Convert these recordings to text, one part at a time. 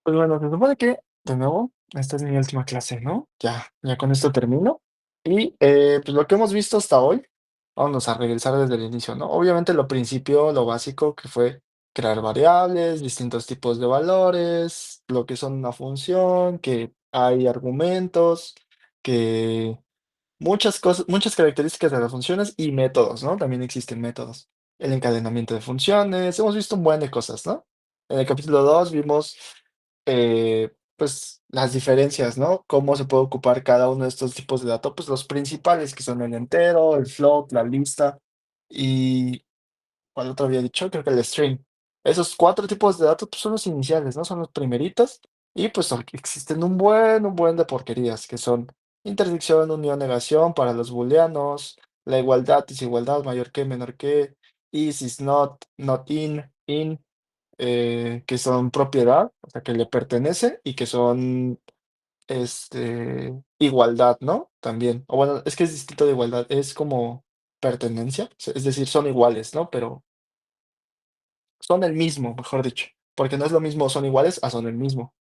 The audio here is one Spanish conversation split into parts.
Pues bueno, se supone que, de nuevo, esta es mi última clase, ¿no? Ya con esto termino. Y pues lo que hemos visto hasta hoy, vámonos a regresar desde el inicio, ¿no? Obviamente lo principio, lo básico que fue crear variables, distintos tipos de valores, lo que son una función, que hay argumentos, que muchas cosas, muchas características de las funciones y métodos, ¿no? También existen métodos. El encadenamiento de funciones, hemos visto un buen de cosas, ¿no? En el capítulo 2 vimos, pues, las diferencias, ¿no? Cómo se puede ocupar cada uno de estos tipos de datos, pues los principales que son el entero, el float, la lista y ¿cuál otro había dicho? Creo que el string. Esos 4 tipos de datos, pues, son los iniciales, ¿no? Son los primeritos, y, pues, existen un buen de porquerías, que son intersección, unión, negación para los booleanos, la igualdad, desigualdad, mayor que, menor que, is, not, not in, que son propiedad, o sea, que le pertenece, y que son, igualdad, ¿no? También. O bueno, es que es distinto de igualdad, es como pertenencia, es decir, son iguales, ¿no? Pero son el mismo, mejor dicho, porque no es lo mismo son iguales a son el mismo,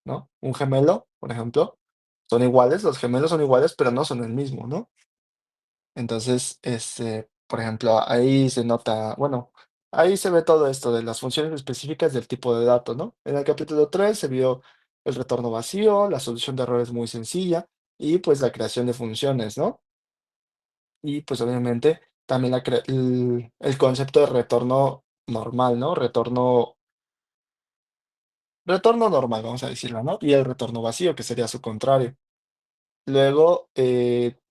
¿no? Un gemelo, por ejemplo, son iguales, los gemelos son iguales, pero no son el mismo, ¿no? Entonces, por ejemplo, ahí se nota, bueno, ahí se ve todo esto de las funciones específicas del tipo de dato, ¿no? En el capítulo 3 se vio el retorno vacío, la solución de errores muy sencilla y pues la creación de funciones, ¿no? Y pues obviamente también el concepto de retorno normal, ¿no? Retorno normal, vamos a decirlo, ¿no? Y el retorno vacío, que sería su contrario. Luego,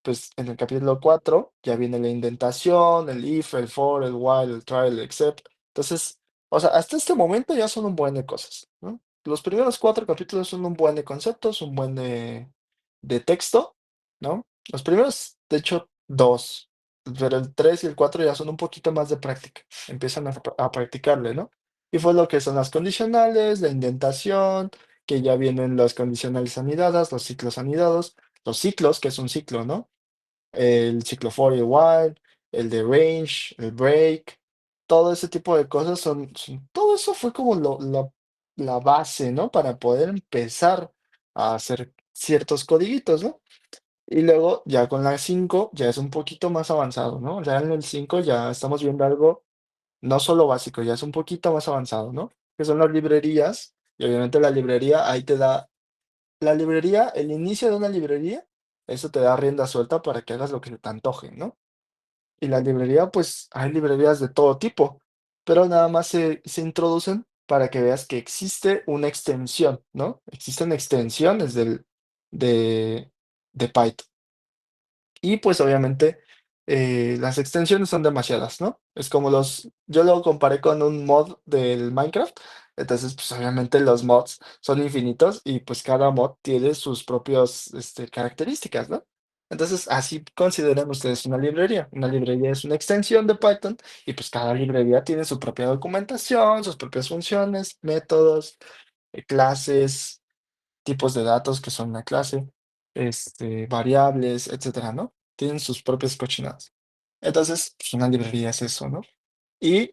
pues en el capítulo 4 ya viene la indentación, el if, el for, el while, el try, el except. Entonces, o sea, hasta este momento ya son un buen de cosas, ¿no? Los primeros 4 capítulos son un buen de conceptos, un buen de texto, ¿no? Los primeros, de hecho, 2, pero el 3 y el 4 ya son un poquito más de práctica, empiezan a practicarle, ¿no? Y fue lo que son las condicionales, la indentación, que ya vienen las condicionales anidadas, los ciclos anidados, los ciclos, que es un ciclo, ¿no? El ciclo for y while, el de range, el break, todo ese tipo de cosas todo eso fue como la base, ¿no? Para poder empezar a hacer ciertos codiguitos, ¿no? Y luego ya con la 5 ya es un poquito más avanzado, ¿no? Ya en el 5 ya estamos viendo algo no solo básico, ya es un poquito más avanzado, ¿no? Que son las librerías, y obviamente la librería ahí te da la librería, el inicio de una librería, eso te da rienda suelta para que hagas lo que se te antoje, ¿no? Y la librería, pues hay librerías de todo tipo, pero nada más se introducen para que veas que existe una extensión, ¿no? Existen extensiones de, de Python. Y pues obviamente las extensiones son demasiadas, ¿no? Es como yo lo comparé con un mod del Minecraft, entonces pues obviamente los mods son infinitos y pues cada mod tiene sus propias características, ¿no? Entonces así consideren ustedes una librería. Una librería es una extensión de Python y pues cada librería tiene su propia documentación, sus propias funciones, métodos, clases, tipos de datos que son una clase, variables, etcétera, ¿no? Tienen sus propias cochinadas. Entonces, pues una librería es eso, ¿no? Y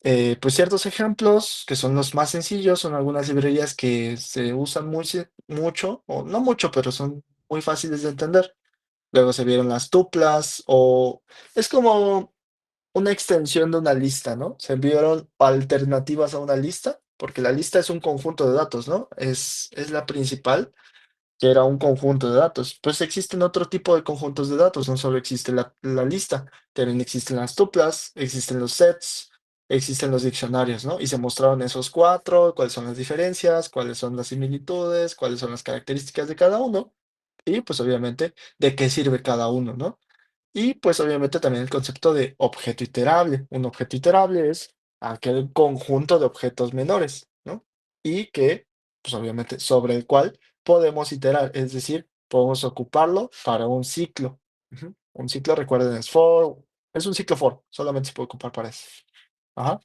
pues ciertos ejemplos que son los más sencillos son algunas librerías que se usan mucho, o no mucho, pero son muy fáciles de entender. Luego se vieron las tuplas, o es como una extensión de una lista, ¿no? Se vieron alternativas a una lista, porque la lista es un conjunto de datos, ¿no? Es la principal que era un conjunto de datos. Pues existen otro tipo de conjuntos de datos, no solo existe la lista, también existen las tuplas, existen los sets, existen los diccionarios, ¿no? Y se mostraron esos 4, cuáles son las diferencias, cuáles son las similitudes, cuáles son las características de cada uno, y pues obviamente de qué sirve cada uno, ¿no? Y pues obviamente también el concepto de objeto iterable. Un objeto iterable es aquel conjunto de objetos menores, ¿no? Y que, pues obviamente, sobre el cual podemos iterar, es decir, podemos ocuparlo para un ciclo. Ujú. Un ciclo, recuerden, es un ciclo for, solamente se puede ocupar para eso. Ajá.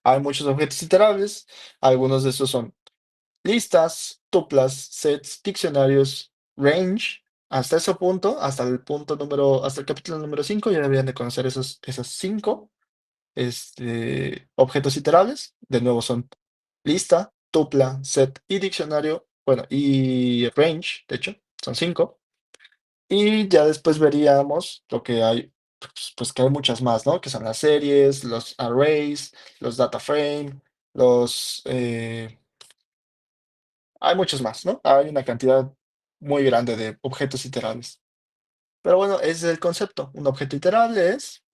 Hay muchos objetos iterables, algunos de estos son listas, tuplas, sets, diccionarios, range. Hasta ese punto, hasta el capítulo número 5 ya deberían de conocer esos 5 objetos iterables. De nuevo son lista, tupla, set y diccionario, bueno, y range, de hecho, son 5. Y ya después veríamos lo que hay, pues que hay muchas más, ¿no? Que son las series, los arrays, los data frame, los, hay muchos más, ¿no? Hay una cantidad muy grande de objetos iterables. Pero bueno, ese es el concepto. Un objeto iterable es,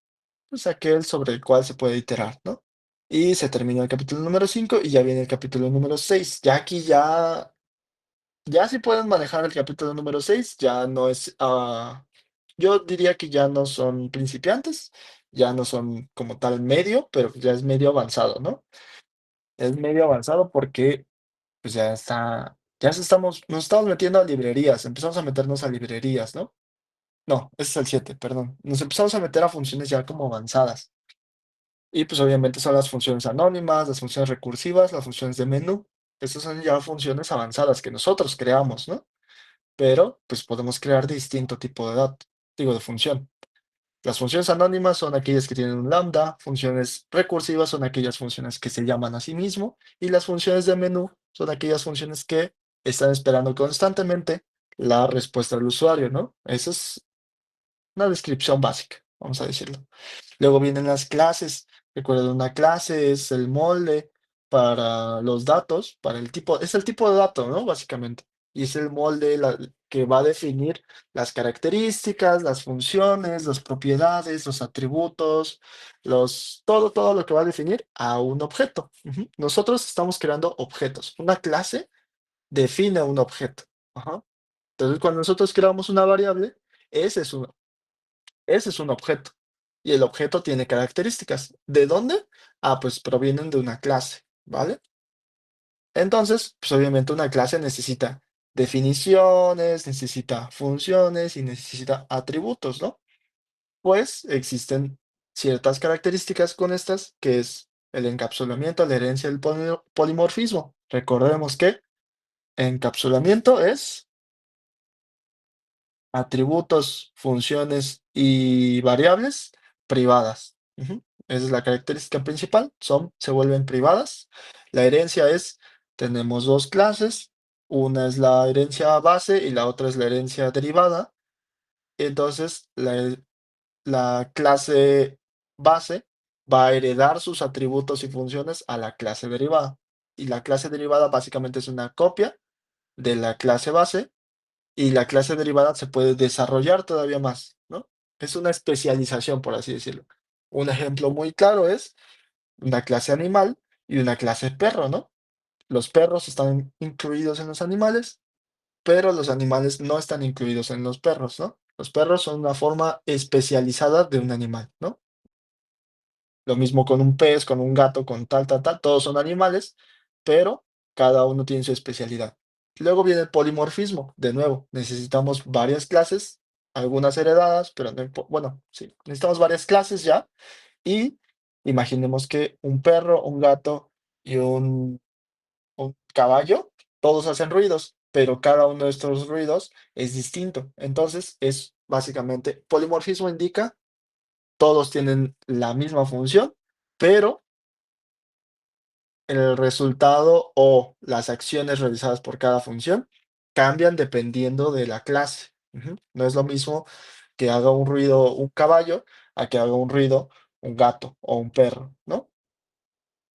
pues, aquel sobre el cual se puede iterar, ¿no? Y se termina el capítulo número 5 y ya viene el capítulo número 6. Ya aquí ya si pueden manejar el capítulo número 6 ya no es, yo diría que ya no son principiantes, ya no son como tal medio, pero ya es medio avanzado, ¿no? Es medio avanzado porque, pues, nos estamos metiendo a librerías, empezamos a meternos a librerías, ¿no? No, ese es el 7, perdón. Nos empezamos a meter a funciones ya como avanzadas. Y, pues, obviamente son las funciones anónimas, las funciones recursivas, las funciones de menú. Esas son ya funciones avanzadas que nosotros creamos, ¿no? Pero, pues, podemos crear distinto tipo de dato, digo, de función. Las funciones anónimas son aquellas que tienen un lambda, funciones recursivas son aquellas funciones que se llaman a sí mismo, y las funciones de menú son aquellas funciones que están esperando constantemente la respuesta del usuario, ¿no? Esa es una descripción básica, vamos a decirlo. Luego vienen las clases. Recuerden, una clase es el molde para los datos, para el tipo, es el tipo de dato, ¿no? Básicamente. Y es el molde que va a definir las características, las funciones, las propiedades, los atributos, todo lo que va a definir a un objeto. Ujú. Nosotros estamos creando objetos. Una clase define un objeto. Ajá. Entonces, cuando nosotros creamos una variable, ese es un ese es un objeto. Y el objeto tiene características. ¿De dónde? Pues provienen de una clase, ¿vale? Entonces, pues obviamente una clase necesita definiciones, necesita funciones y necesita atributos, ¿no? Pues existen ciertas características con estas, que es el encapsulamiento, la herencia del polimorfismo. Recordemos que encapsulamiento es atributos, funciones y variables privadas. Ujú. Esa es la característica principal, se vuelven privadas. La herencia es, tenemos dos clases, una es la herencia base y la otra es la herencia derivada. Entonces, la clase base va a heredar sus atributos y funciones a la clase derivada. Y la clase derivada básicamente es una copia de la clase base y la clase derivada se puede desarrollar todavía más, ¿no? Es una especialización, por así decirlo. Un ejemplo muy claro es una clase animal y una clase perro, ¿no? Los perros están incluidos en los animales, pero los animales no están incluidos en los perros, ¿no? Los perros son una forma especializada de un animal, ¿no? Lo mismo con un pez, con un gato, con tal, todos son animales, pero cada uno tiene su especialidad. Luego viene el polimorfismo, de nuevo, necesitamos varias clases, algunas heredadas, pero no bueno, sí, necesitamos varias clases ya, y imaginemos que un perro, un gato y un caballo, todos hacen ruidos, pero cada uno de estos ruidos es distinto. Entonces, es básicamente, polimorfismo indica todos tienen la misma función, pero el resultado o las acciones realizadas por cada función cambian dependiendo de la clase. Ujú. No es lo mismo que haga un ruido un caballo a que haga un ruido un gato o un perro, ¿no?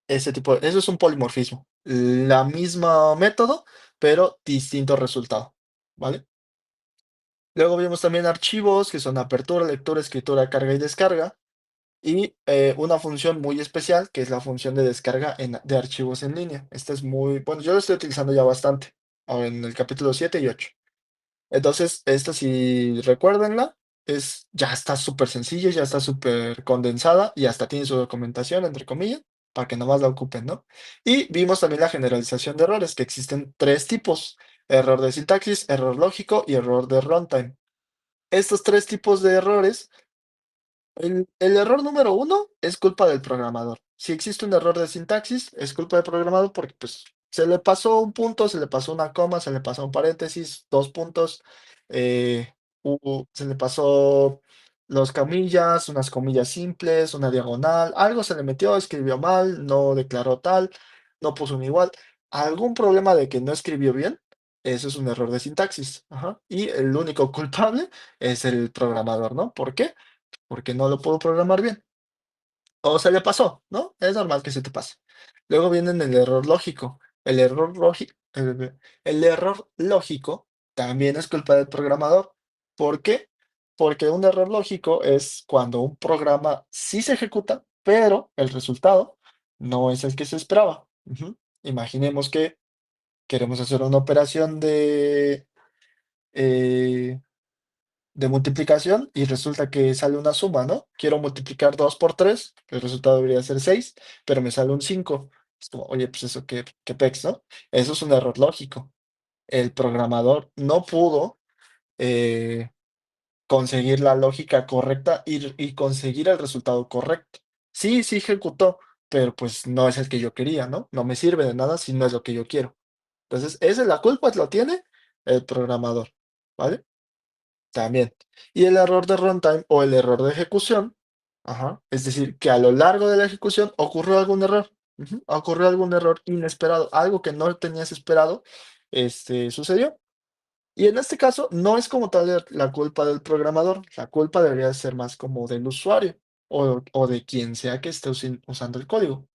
Eso es un polimorfismo. La misma método, pero distinto resultado, ¿vale? Luego vemos también archivos, que son apertura, lectura, escritura, carga y descarga. Y una función muy especial, que es la función de descarga de archivos en línea. Esta es muy, bueno, yo lo estoy utilizando ya bastante, ahora en el capítulo 7 y 8. Entonces, esta, si recuérdenla, ya está súper sencilla, ya está súper condensada y hasta tiene su documentación, entre comillas, para que nomás la ocupen, ¿no? Y vimos también la generalización de errores, que existen tres tipos: error de sintaxis, error lógico y error de runtime. Estos tres tipos de errores, el error número uno es culpa del programador. Si existe un error de sintaxis, es culpa del programador porque, pues, se le pasó un punto, se le pasó una coma, se le pasó un paréntesis, dos puntos, se le pasó dos comillas, unas comillas simples, una diagonal, algo se le metió, escribió mal, no declaró tal, no puso un igual. algún problema de que no escribió bien, eso es un error de sintaxis, ajá, y el único culpable es el programador, ¿no? ¿Por qué? Porque no lo puedo programar bien. O se le pasó, ¿no? Es normal que se te pase. Luego viene el error lógico. El error lógico también es culpa del programador. ¿Por qué? Porque un error lógico es cuando un programa sí se ejecuta, pero el resultado no es el que se esperaba. Ujú. Imaginemos que queremos hacer una operación eh, de multiplicación y resulta que sale una suma, ¿no? Quiero multiplicar 2 por 3, el resultado debería ser 6, pero me sale un 5. Es como, oye, pues eso qué pex, ¿no? Eso es un error lógico. El programador no pudo eh, conseguir la lógica correcta y conseguir el resultado correcto. Sí, sí ejecutó, pero pues no es el que yo quería, ¿no? No me sirve de nada si no es lo que yo quiero. Entonces, esa es la culpa, lo tiene el programador, ¿vale? También. Y el error de runtime o el error de ejecución, ajá, es decir, que a lo largo de la ejecución ocurrió algún error, ocurrió algún error inesperado, algo que no tenías esperado, sucedió. Y en este caso, no es como tal la culpa del programador, la culpa debería ser más como del usuario o de quien sea que esté usando el código.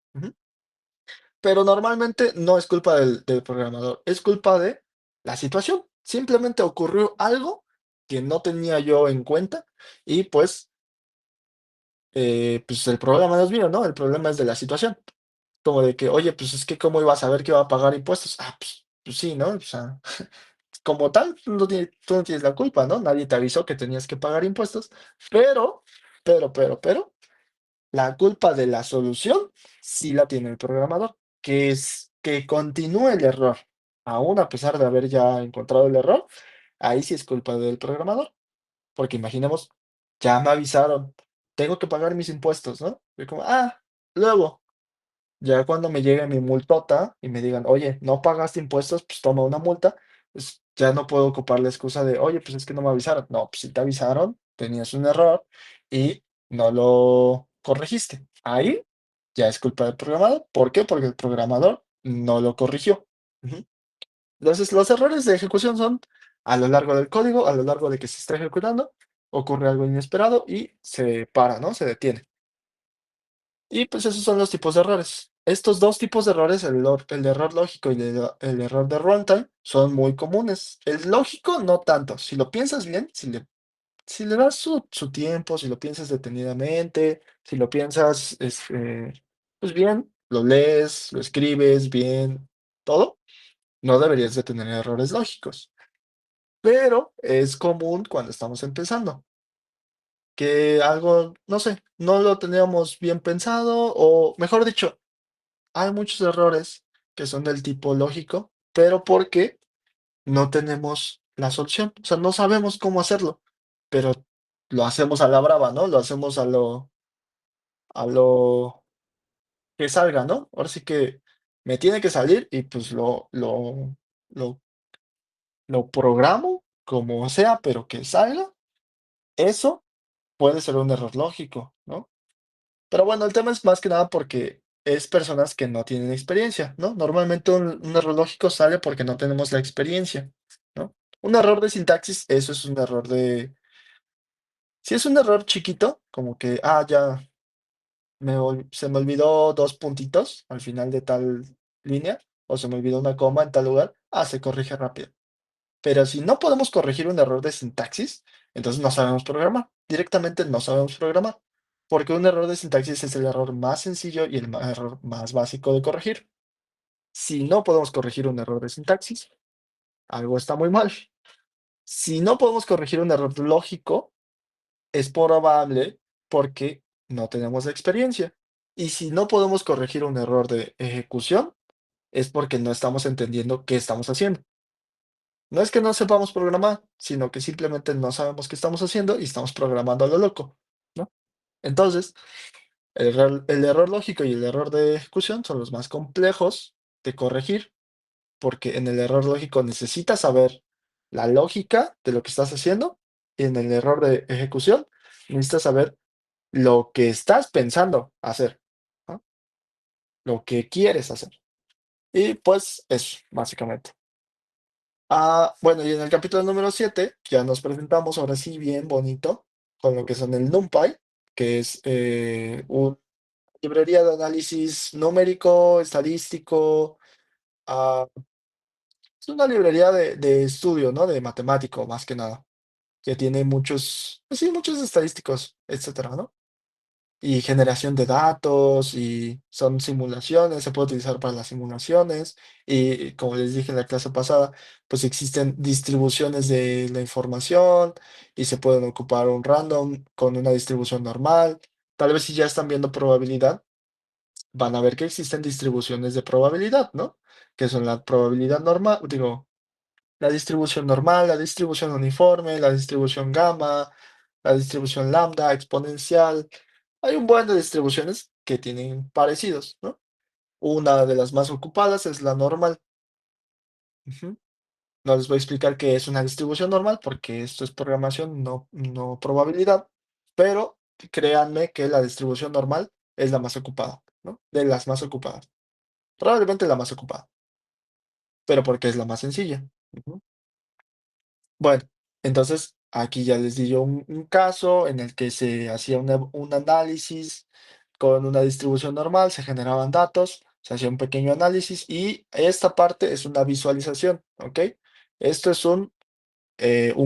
Pero normalmente no es culpa del programador, es culpa de la situación. Simplemente ocurrió algo que no tenía yo en cuenta y pues el problema no es mío, ¿no? El problema es de la situación. Como de que, oye, pues es que cómo iba a saber que iba a pagar impuestos. Ah, pues sí, ¿no? O sea, como tal, tú no tienes la culpa, ¿no? Nadie te avisó que tenías que pagar impuestos, pero, pero, la culpa de la solución sí la tiene el programador, que es que continúe el error, aún a pesar de haber ya encontrado el error, ahí sí es culpa del programador, porque imaginemos, ya me avisaron, tengo que pagar mis impuestos, ¿no? Y como, luego, ya cuando me llegue mi multota y me digan, oye, no pagaste impuestos, pues toma una multa, pues ya no puedo ocupar la excusa de, oye, pues es que no me avisaron. No, pues si te avisaron, tenías un error y no lo corregiste. Ahí ya es culpa del programador. ¿Por qué? Porque el programador no lo corrigió. Ujú. Entonces, los errores de ejecución son a lo largo del código, a lo largo de que se está ejecutando, ocurre algo inesperado y se para, ¿no? Se detiene. Y pues esos son los tipos de errores. Estos dos tipos de errores, el error lógico y el error de runtime, son muy comunes. El lógico no tanto. Si lo piensas bien, si le das su tiempo, si lo piensas detenidamente, si lo piensas pues bien, lo lees, lo escribes bien, todo, no deberías de tener errores lógicos. Pero es común cuando estamos empezando, que algo, no sé, no lo teníamos bien pensado o mejor dicho, hay muchos errores que son del tipo lógico, pero porque no tenemos la solución. O sea, no sabemos cómo hacerlo, pero lo hacemos a la brava, ¿no? Lo hacemos a lo que salga, ¿no? Ahora sí que me tiene que salir y pues lo, lo programo como sea, pero que salga. Eso puede ser un error lógico, ¿no? Pero bueno, el tema es más que nada porque es personas que no tienen experiencia, ¿no? Normalmente un error lógico sale porque no tenemos la experiencia, ¿no? Un error de sintaxis, eso es un error si es un error chiquito, como que, ya se me olvidó dos puntitos al final de tal línea, o se me olvidó una coma en tal lugar, se corrige rápido. Pero si no podemos corregir un error de sintaxis, entonces no sabemos programar. Directamente no sabemos programar. Porque un error de sintaxis es el error más sencillo y el error más básico de corregir. Si no podemos corregir un error de sintaxis, algo está muy mal. Si no podemos corregir un error lógico, es probable porque no tenemos experiencia. Y si no podemos corregir un error de ejecución, es porque no estamos entendiendo qué estamos haciendo. No es que no sepamos programar, sino que simplemente no sabemos qué estamos haciendo y estamos programando a lo loco, ¿no? Entonces, el error lógico y el error de ejecución son los más complejos de corregir, porque en el error lógico necesitas saber la lógica de lo que estás haciendo y en el error de ejecución necesitas saber lo que estás pensando hacer, ¿no? Lo que quieres hacer. Y pues eso, básicamente. Bueno, y en el capítulo número 7 ya nos presentamos ahora sí bien bonito con lo que son el NumPy, que es una librería de análisis numérico, estadístico, ah, es una librería de estudio, ¿no? De matemático, más que nada, que tiene muchos, pues sí, muchos estadísticos, etcétera, ¿no? Y generación de datos, y son simulaciones, se puede utilizar para las simulaciones, y como les dije en la clase pasada, pues existen distribuciones de la información, y se pueden ocupar un random con una distribución normal. Tal vez si ya están viendo probabilidad, van a ver que existen distribuciones de probabilidad, ¿no? Que son la probabilidad normal, digo, la distribución normal, la distribución uniforme, la distribución gamma, la distribución lambda, exponencial. Hay un buen de distribuciones que tienen parecidos, ¿no? Una de las más ocupadas es la normal. Ujú. No les voy a explicar qué es una distribución normal porque esto es programación, no probabilidad, pero créanme que la distribución normal es la más ocupada, ¿no? De las más ocupadas. Probablemente la más ocupada, pero porque es la más sencilla. Ujú. Bueno, entonces aquí ya les di yo un caso en el que se hacía un análisis con una distribución normal, se generaban datos, se hacía un pequeño análisis y esta parte es una visualización, ¿ok? Esto es un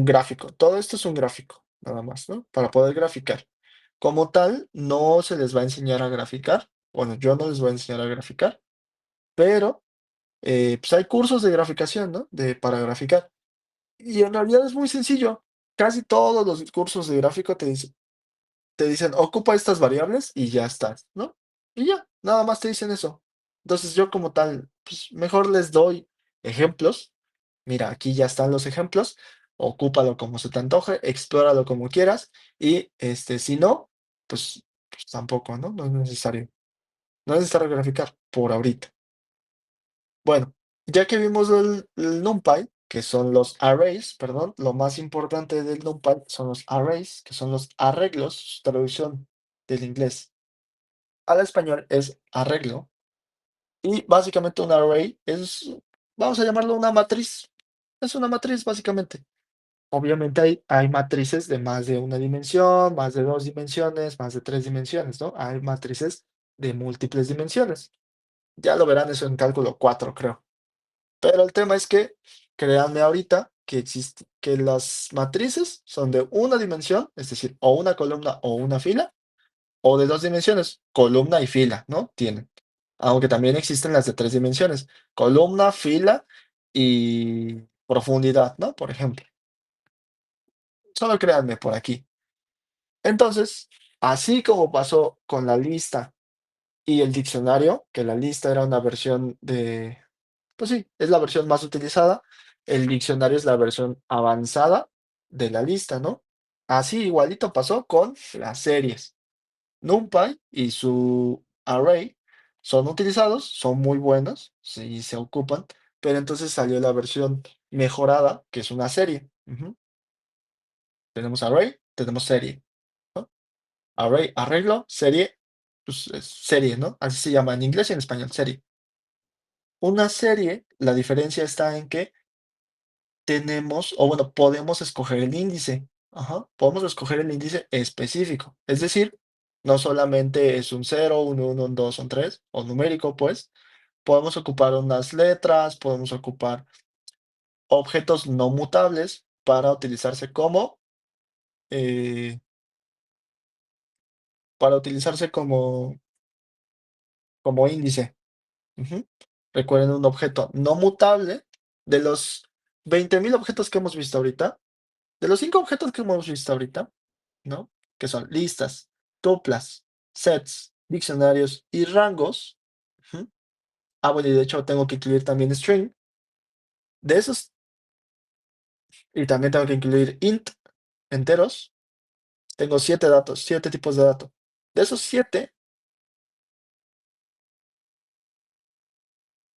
gráfico, todo esto es un gráfico, nada más, ¿no? Para poder graficar. Como tal, no se les va a enseñar a graficar, bueno, yo no les voy a enseñar a graficar, pero pues hay cursos de graficación, ¿no? Para graficar. Y en realidad es muy sencillo. Casi todos los cursos de gráfico te dicen, ocupa estas variables y ya estás, ¿no? Y ya, nada más te dicen eso. Entonces yo como tal, pues mejor les doy ejemplos. Mira, aquí ya están los ejemplos. Ocúpalo como se te antoje, explóralo como quieras. Y si no, pues tampoco, ¿no? No es necesario. No es necesario graficar por ahorita. Bueno, ya que vimos el NumPy, que son los arrays, perdón, lo más importante del NumPy son los arrays, que son los arreglos, su traducción del inglés al español es arreglo, y básicamente un array vamos a llamarlo una matriz, es una matriz básicamente. Obviamente hay matrices de más de una dimensión, más de dos dimensiones, más de tres dimensiones, ¿no? Hay matrices de múltiples dimensiones. Ya lo verán eso en cálculo 4, creo. Pero el tema es que, créanme ahorita, que las matrices son de una dimensión, es decir, o una columna o una fila, o de dos dimensiones, columna y fila, ¿no? Tienen. Aunque también existen las de tres dimensiones, columna, fila y profundidad, ¿no? Por ejemplo. Solo créanme por aquí. Entonces, así como pasó con la lista y el diccionario, que la lista era una versión pues sí, es la versión más utilizada. El diccionario es la versión avanzada de la lista, ¿no? Así igualito pasó con las series. NumPy y su array son utilizados, son muy buenos, sí se ocupan, pero entonces salió la versión mejorada, que es una serie. Ujú. Tenemos array, tenemos serie, ¿no? Array, arreglo, serie, pues es serie, ¿no? Así se llama en inglés y en español, serie. Una serie, la diferencia está en que tenemos, o bueno, podemos escoger el índice. Ajá, podemos escoger el índice específico. Es decir, no solamente es un cero, un uno, un 2, un 3 o numérico, pues. Podemos ocupar unas letras, podemos ocupar objetos no mutables eh, para utilizarse como índice. Ujú. Recuerden un objeto no mutable de los 20.000 objetos que hemos visto ahorita. De los 5 objetos que hemos visto ahorita, ¿no? Que son listas, tuplas, sets, diccionarios y rangos. Ujú. Bueno, y de hecho tengo que incluir también string. De esos, y también tengo que incluir int, enteros. Tengo 7 datos, 7 tipos de datos. De esos 7,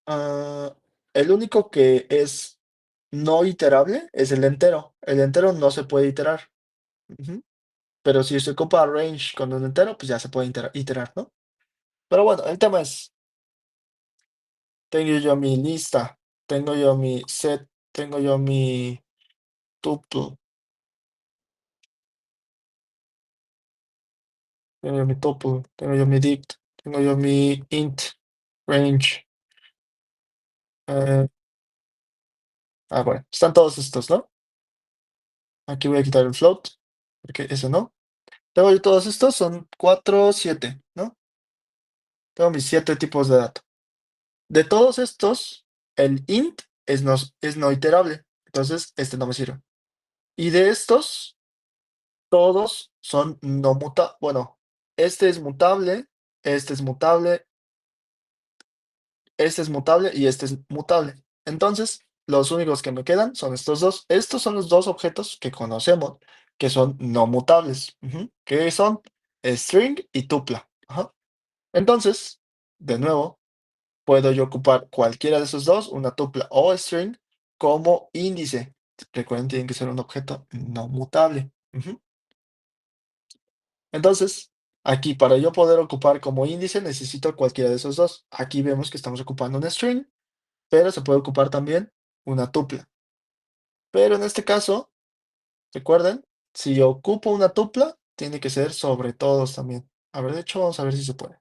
ah, el único que es no iterable es el entero. El entero no se puede iterar. Ujú. Pero si se ocupa range con un entero, pues ya se puede iterar, ¿no? Pero bueno, el tema es tengo yo mi lista, tengo yo mi set, tengo yo mi tuple, tengo yo mi tuple, tengo yo mi dict, tengo yo mi int, range. eh, bueno, están todos estos, ¿no? Aquí voy a quitar el float, porque ese no. Tengo yo todos estos, son 4 7, ¿no? Tengo mis 7 tipos de datos. De todos estos, el int es no iterable, entonces este no me sirve. Y de estos, todos son no mutables. Bueno, este es mutable, este es mutable, este es mutable y este es mutable. Entonces, los únicos que me quedan son estos dos. Estos son los dos objetos que conocemos que son no mutables. Que son string y tupla. Ajá. Entonces, de nuevo, puedo yo ocupar cualquiera de esos dos, una tupla o string, como índice. Recuerden, tienen que ser un objeto no mutable. Entonces, aquí para yo poder ocupar como índice necesito cualquiera de esos dos. Aquí vemos que estamos ocupando un string, pero se puede ocupar también una tupla. Pero en este caso, recuerden, si yo ocupo una tupla, tiene que ser sobre todos también. A ver, de hecho, vamos a ver si se puede.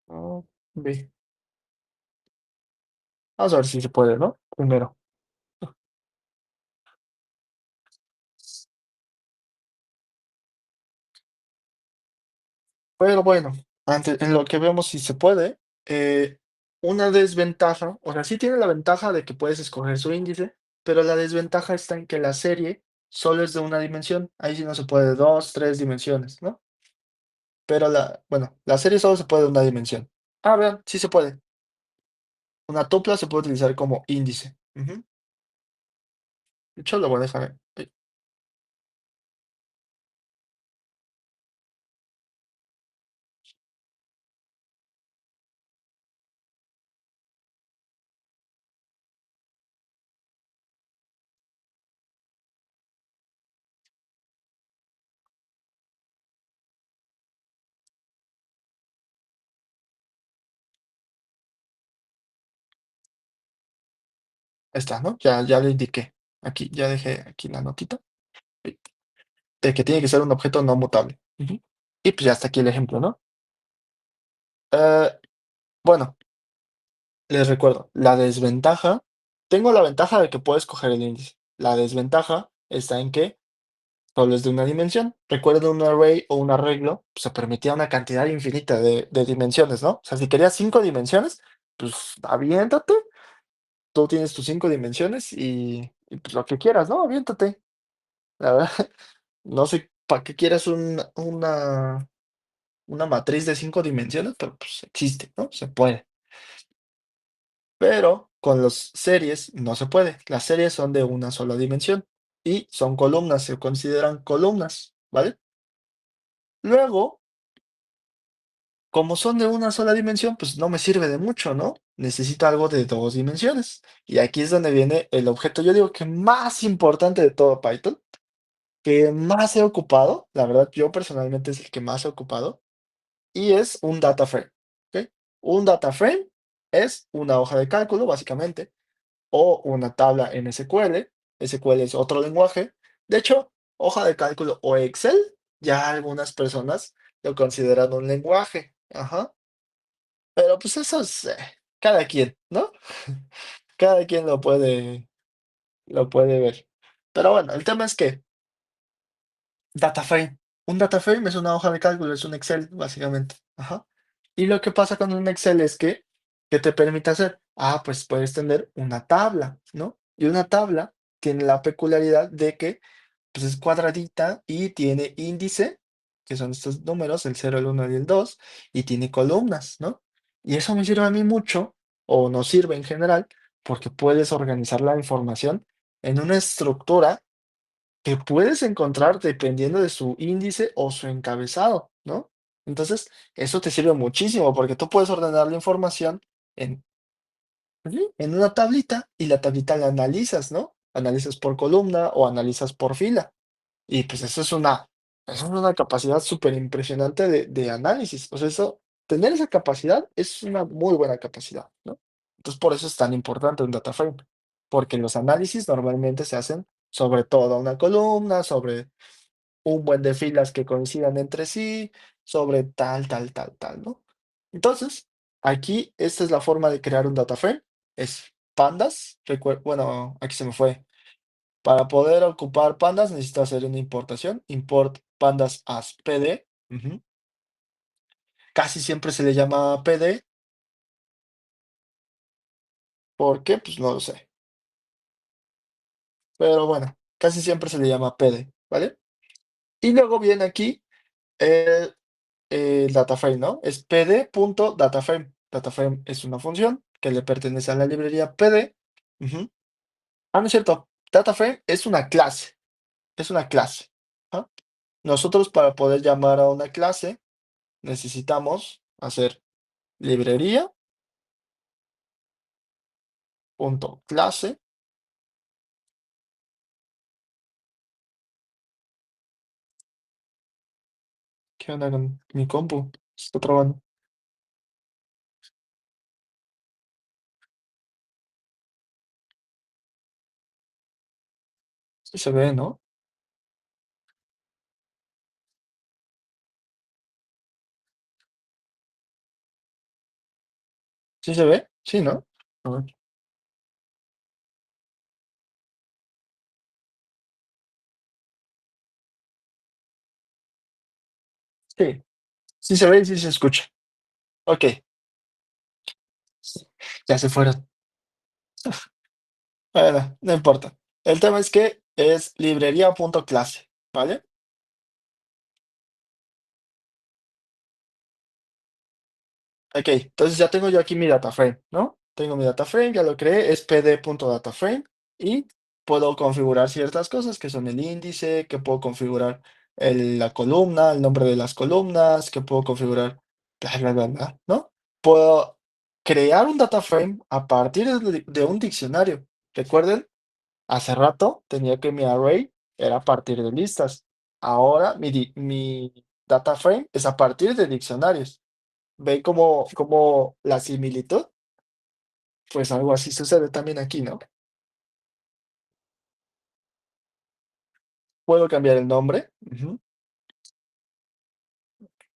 Oh, ve. Vamos a ver si se puede, ¿no? Primero. Pero bueno, antes, en lo que vemos si se puede, una desventaja, o sea, sí tiene la ventaja de que puedes escoger su índice, pero la desventaja está en que la serie solo es de una dimensión. Ahí sí no se puede de dos, tres dimensiones, ¿no? Pero bueno, la serie solo se puede de una dimensión. Ah, vean, sí se puede. Una tupla se puede utilizar como índice. De hecho, lo voy a dejar. Está, ¿no? Ya le indiqué. Aquí, ya dejé aquí la notita eh, de que tiene que ser un objeto no mutable. Y pues ya está aquí el ejemplo, ¿no? Eh, bueno, les recuerdo, la desventaja, tengo la ventaja de que puedo escoger el índice. La desventaja está en que solo es de una dimensión. Recuerden un array o un arreglo, pues, se permitía una cantidad infinita de dimensiones, ¿no? O sea, si querías 5 dimensiones, pues aviéntate, tú tienes tus 5 dimensiones y, pues lo que quieras, ¿no? Aviéntate. La verdad, no sé para qué quieras una matriz de 5 dimensiones, pero pues existe, ¿no? Se puede. Pero con las series no se puede. Las series son de una sola dimensión y son columnas, se consideran columnas, ¿vale? Luego, como son de una sola dimensión, pues no me sirve de mucho, ¿no? Necesito algo de 2 dimensiones. Y aquí es donde viene el objeto, yo digo que más importante de todo Python, que más he ocupado, la verdad, yo personalmente es el que más he ocupado, y es un data frame, ¿ok? Un data frame es una hoja de cálculo, básicamente, o una tabla en SQL. SQL es otro lenguaje. De hecho, hoja de cálculo o Excel, ya algunas personas lo consideran un lenguaje. Ajá. Pero pues eso es cada quien, ¿no? Cada quien lo puede ver. Pero bueno, el tema es que data frame. Un data frame es una hoja de cálculo, es un Excel, básicamente. Ajá. Y lo que pasa con un Excel es que, ¿qué te permite hacer? Pues puedes tener una tabla, ¿no? Y una tabla tiene la peculiaridad de que pues, es cuadradita y tiene índice, que son estos números, el 0, el 1 y el 2, y tiene columnas, ¿no? Y eso me sirve a mí mucho, o nos sirve en general, porque puedes organizar la información en una estructura que puedes encontrar dependiendo de su índice o su encabezado, ¿no? Entonces, eso te sirve muchísimo porque tú puedes ordenar la información en, en una tablita y la tablita la analizas, ¿no? Analizas por columna o analizas por fila. Y pues eso es una capacidad súper impresionante de análisis. O sea, eso tener esa capacidad es una muy buena capacidad, ¿no? Entonces, por eso es tan importante un data frame, porque los análisis normalmente se hacen sobre toda una columna, sobre un buen de filas que coincidan entre sí, sobre tal, tal, tal, tal, ¿no? Entonces, aquí esta es la forma de crear un data frame, es pandas, bueno, aquí se me fue. Para poder ocupar pandas necesito hacer una importación, import pandas as pd, ujú. Casi siempre se le llama pd, ¿por qué? Pues no lo sé, pero bueno, casi siempre se le llama pd, ¿vale? Y luego viene aquí el dataframe, ¿no? Es pd.dataframe. Dataframe es una función que le pertenece a la librería pd. Ujú. Ah, no es cierto. Dataframe es una clase. ¿Ah? Nosotros para poder llamar a una clase necesitamos hacer librería.clase. ¿Qué onda con mi compu? Se está trabando. Sí se ve, ¿no? ¿Sí se ve? Sí, ¿no? A ver. Sí, sí se ve y sí se escucha. Ok, ya se fueron. Bueno, no importa. El tema es que es librería.clase, ¿vale? Ok, entonces ya tengo yo aquí mi data frame, ¿no? Tengo mi data frame, ya lo creé, es pd.dataframe y puedo configurar ciertas cosas que son el índice, que puedo configurar la columna, el nombre de las columnas, que puedo configurar, bla, bla, bla, bla, ¿no? Puedo crear un data frame a partir de un diccionario. Recuerden, hace rato tenía que mi array era a partir de listas. Ahora mi data frame es a partir de diccionarios. ¿Ve como la similitud? Pues algo así sucede también aquí, ¿no? Puedo cambiar el nombre, ujú.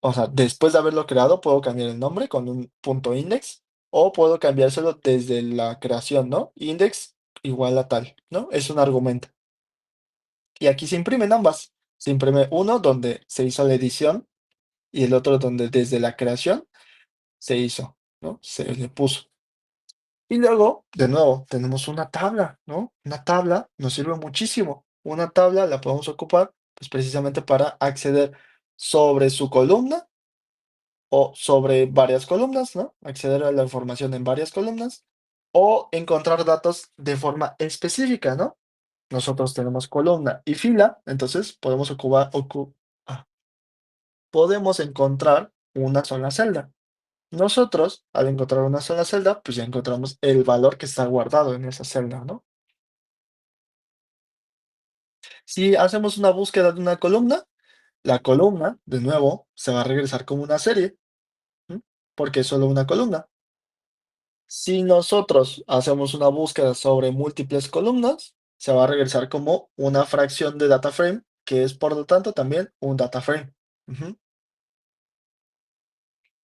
O sea, después de haberlo creado, puedo cambiar el nombre con un punto index o puedo cambiárselo desde la creación, ¿no? Index igual a tal, ¿no? Es un argumento. Y aquí se imprimen ambas. Se imprime uno donde se hizo la edición y el otro donde desde la creación se hizo, ¿no? Se le puso. Y luego, de nuevo, tenemos una tabla, ¿no? Una tabla nos sirve muchísimo. Una tabla la podemos ocupar, pues precisamente para acceder sobre su columna o sobre varias columnas, ¿no? Acceder a la información en varias columnas o encontrar datos de forma específica, ¿no? Nosotros tenemos columna y fila, entonces podemos podemos encontrar una sola celda. Nosotros, al encontrar una sola celda, pues ya encontramos el valor que está guardado en esa celda, ¿no? Si hacemos una búsqueda de una columna, la columna, de nuevo, se va a regresar como una serie, ¿m? Porque es solo una columna. Si nosotros hacemos una búsqueda sobre múltiples columnas, se va a regresar como una fracción de data frame, que es por lo tanto también un data frame. Ujú.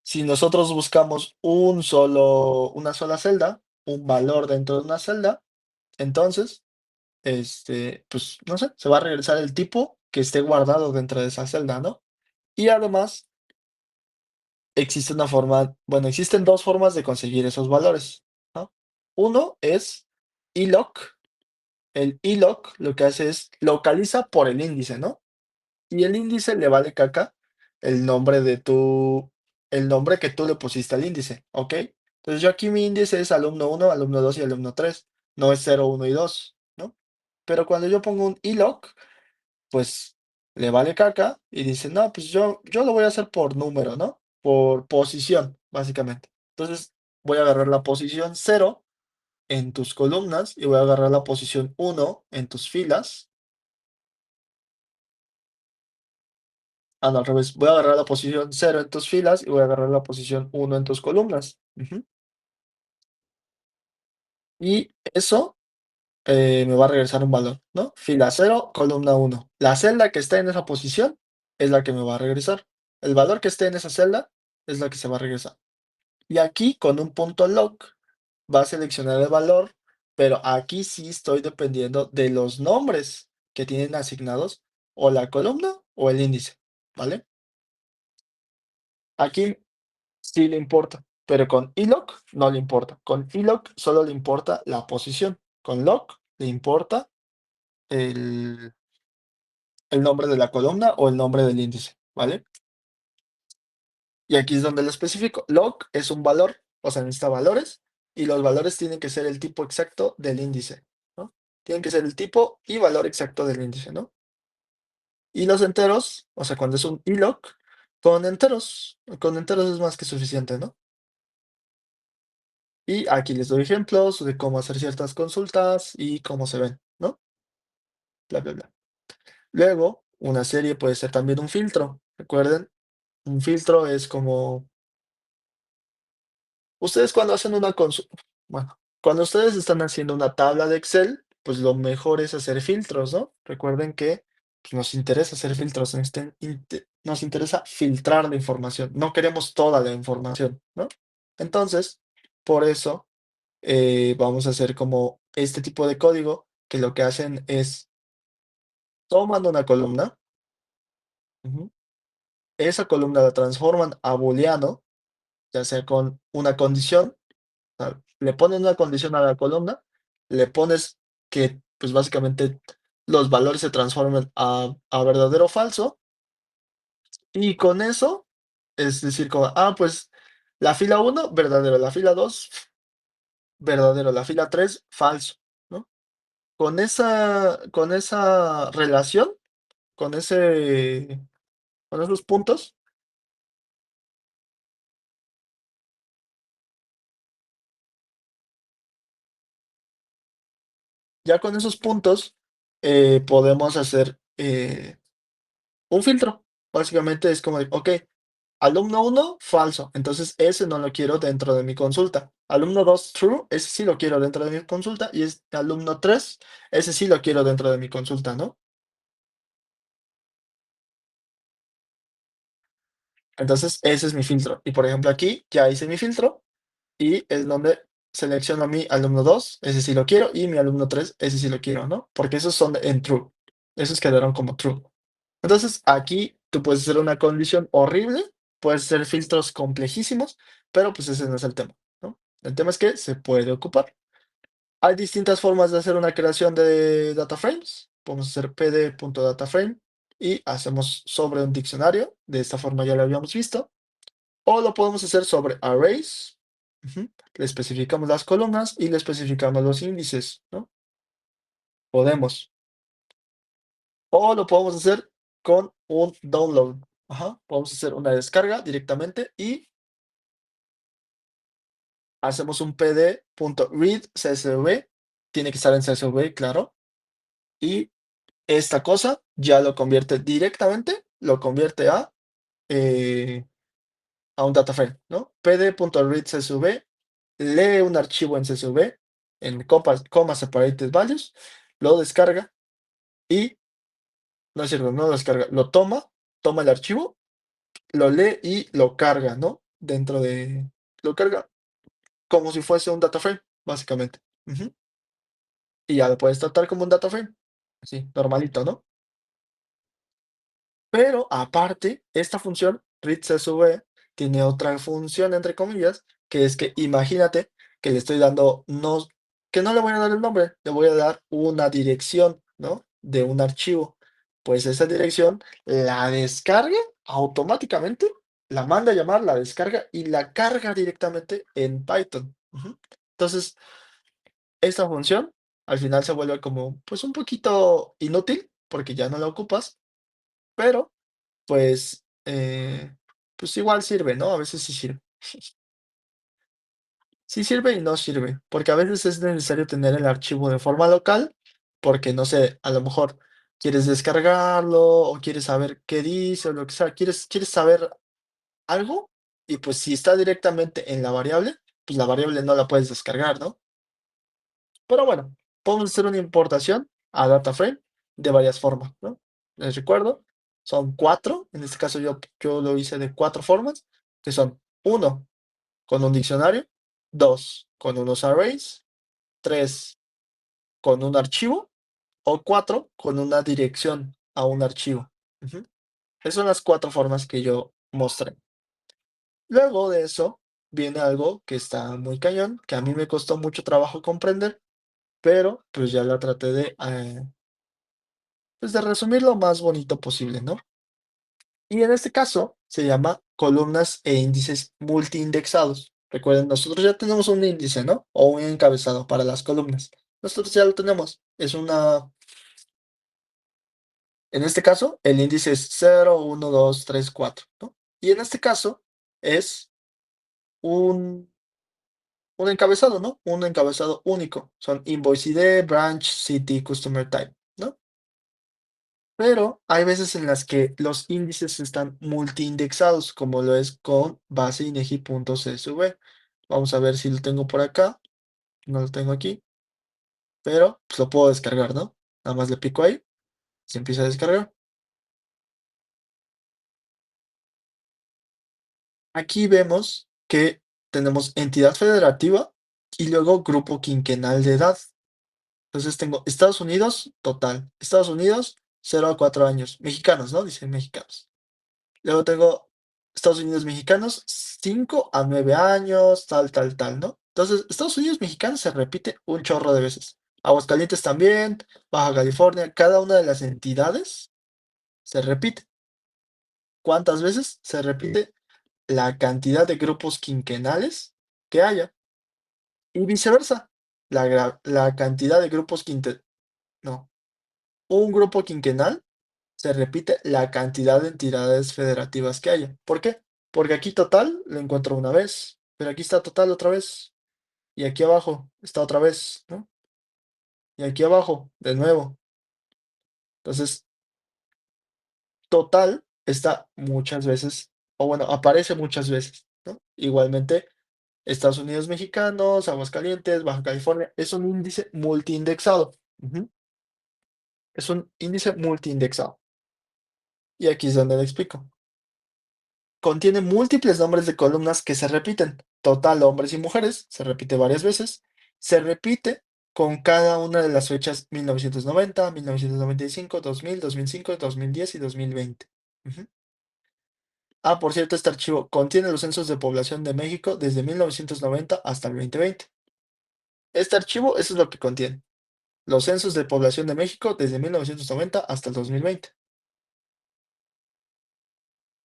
Si nosotros buscamos una sola celda, un valor dentro de una celda, entonces pues, no sé, se va a regresar el tipo que esté guardado dentro de esa celda, ¿no? Y además, existe una forma, bueno, existen 2 formas de conseguir esos valores, ¿no? Uno es iloc. El iloc lo que hace es localiza por el índice, ¿no? Y el índice le vale caca el nombre de tu el nombre que tú le pusiste al índice, ¿ok? Entonces, yo aquí mi índice es alumno uno, alumno 2 y alumno 3, no es cero, uno y 2, ¿no? Pero cuando yo pongo un iloc, pues le vale caca y dice, no, pues yo lo voy a hacer por número, ¿no? Por posición, básicamente. Entonces voy a agarrar la posición cero en tus columnas y voy a agarrar la posición uno en tus filas. no, al revés. Voy a agarrar la posición 0 en tus filas y voy a agarrar la posición 1 en tus columnas. Ujú. Y eso me va a regresar un valor, ¿no? Fila 0, columna 1. La celda que esté en esa posición es la que me va a regresar. El valor que esté en esa celda es la que se va a regresar. Y aquí con un punto lock va a seleccionar el valor, pero aquí sí estoy dependiendo de los nombres que tienen asignados o la columna o el índice, ¿vale? Aquí sí le importa, pero con iLock no le importa. Con iLock solo le importa la posición. Con lock le importa el, el nombre de la columna o el nombre del índice, ¿vale? Y aquí es donde lo especifico. Lock es un valor, o sea, necesita valores, y los valores tienen que ser el tipo exacto del índice, ¿no? Tienen que ser el tipo y valor exacto del índice, ¿no? Y los enteros, o sea, cuando es un iLock, con enteros es más que suficiente, ¿no? Y aquí les doy ejemplos de cómo hacer ciertas consultas y cómo se ven, ¿no? Bla, bla, bla. Luego, una serie puede ser también un filtro. Recuerden, un filtro es como ustedes cuando hacen una consulta, bueno, cuando ustedes están haciendo una tabla de Excel, pues lo mejor es hacer filtros, ¿no? Recuerden que pues, nos interesa hacer filtros, nos interesa filtrar la información, no queremos toda la información, ¿no? Entonces, por eso vamos a hacer como este tipo de código que lo que hacen es toman una columna, ujú, esa columna la transforman a booleano, ya sea con una condición, sea, le pones una condición a la columna, le pones que, pues básicamente los valores se transformen a verdadero o falso, y con eso, es decir, como, pues la fila uno verdadero, la fila 2 verdadero, la fila 3 falso, ¿no? Con esa relación, con ese, con esos puntos, ya con esos puntos podemos hacer un filtro. Básicamente es como de, ok, alumno uno falso. Entonces ese no lo quiero dentro de mi consulta. Alumno 2 true, ese sí lo quiero dentro de mi consulta. Y es alumno 3 ese sí lo quiero dentro de mi consulta, ¿no? Entonces ese es mi filtro. Y por ejemplo aquí ya hice mi filtro y es donde selecciono mi alumno 2 ese sí lo quiero, y mi alumno 3 ese sí lo quiero, ¿no? Porque esos son en true. Esos quedaron como true. Entonces, aquí tú puedes hacer una condición horrible, puedes hacer filtros complejísimos, pero pues ese no es el tema, ¿no? El tema es que se puede ocupar. Hay distintas formas de hacer una creación de data frames. Podemos hacer pd.dataframe y hacemos sobre un diccionario. De esta forma ya lo habíamos visto. O lo podemos hacer sobre arrays. Ujú. Le especificamos las columnas y le especificamos los índices, ¿no? Podemos. O lo podemos hacer con un download. Ajá. Podemos hacer una descarga directamente y hacemos un pd.read CSV. Tiene que estar en CSV, claro. Y esta cosa ya lo convierte directamente, lo convierte eh, a un data frame, ¿no? pd.read CSV lee un archivo en CSV en comma separated values, lo descarga y, no es cierto, no lo descarga, lo toma el archivo, lo lee y lo carga, ¿no? Lo carga como si fuese un data frame, básicamente. Ujú. Y ya lo puedes tratar como un data frame, así, normalito, ¿no? Pero aparte, esta función readCSV tiene otra función, entre comillas, que es que imagínate que le estoy dando, no, que no le voy a dar el nombre, le voy a dar una dirección, ¿no? De un archivo. Pues esa dirección la descarga automáticamente, la manda a llamar, la descarga y la carga directamente en Python. Ujú. Entonces, esta función al final se vuelve como, pues un poquito inútil porque ya no la ocupas, pero pues, pues igual sirve, ¿no? A veces sí sirve. Sí sirve y no sirve, porque a veces es necesario tener el archivo de forma local, porque no sé, a lo mejor quieres descargarlo o quieres saber qué dice o lo que sea, quieres saber algo y pues si está directamente en la variable, pues la variable no la puedes descargar, ¿no? Pero bueno, podemos hacer una importación a DataFrame de varias formas, ¿no? Les recuerdo, son cuatro, en este caso yo lo hice de cuatro formas, que son uno, con un diccionario, dos, con unos arrays, tres, con un archivo o cuatro, con una dirección a un archivo. Ujú. Esas son las cuatro formas que yo mostré. Luego de eso viene algo que está muy cañón, que a mí me costó mucho trabajo comprender, pero pues ya la traté pues de resumir lo más bonito posible, ¿no? Y en este caso se llama columnas e índices multiindexados. Recuerden, nosotros ya tenemos un índice, ¿no? O un encabezado para las columnas. Nosotros ya lo tenemos. En este caso, el índice es 0, 1, 2, 3, 4, ¿no? Y en este caso es un, un encabezado, ¿no? Un encabezado único. Son invoice ID, branch, city, customer type, ¿no? Pero hay veces en las que los índices están multiindexados, como lo es con base inegi.csv. Vamos a ver si lo tengo por acá. No lo tengo aquí, pero pues, lo puedo descargar, ¿no? Nada más le pico ahí, se empieza a descargar. Aquí vemos que tenemos entidad federativa y luego grupo quinquenal de edad. Entonces tengo Estados Unidos total. Estados Unidos 0 a 4 años. Mexicanos, ¿no? Dicen mexicanos. Luego tengo Estados Unidos mexicanos 5 a 9 años, tal, ¿no? Entonces, Estados Unidos mexicanos se repite un chorro de veces. Aguascalientes también, Baja California, cada una de las entidades se repite. ¿Cuántas veces? Se repite la cantidad de grupos quinquenales que haya. Y viceversa. La cantidad de grupos no. Un grupo quinquenal se repite la cantidad de entidades federativas que haya. ¿Por qué? Porque aquí total lo encuentro una vez, pero aquí está total otra vez. Y aquí abajo está otra vez, ¿no? Y aquí abajo, de nuevo. Entonces, total está muchas veces, o bueno, aparece muchas veces, ¿no? Igualmente, Estados Unidos mexicanos, Aguascalientes, Baja California, es un índice multiindexado. Ujú. Es un índice multiindexado. Y aquí es donde le explico. Contiene múltiples nombres de columnas que se repiten. Total, hombres y mujeres, se repite varias veces. Se repite con cada una de las fechas 1990, 1995, 2000, 2005, 2010 y 2020. Ujú. Ah, por cierto, este archivo contiene los censos de población de México desde 1990 hasta el 2020. Este archivo, eso es lo que contiene. Los censos de población de México desde 1990 hasta el 2020.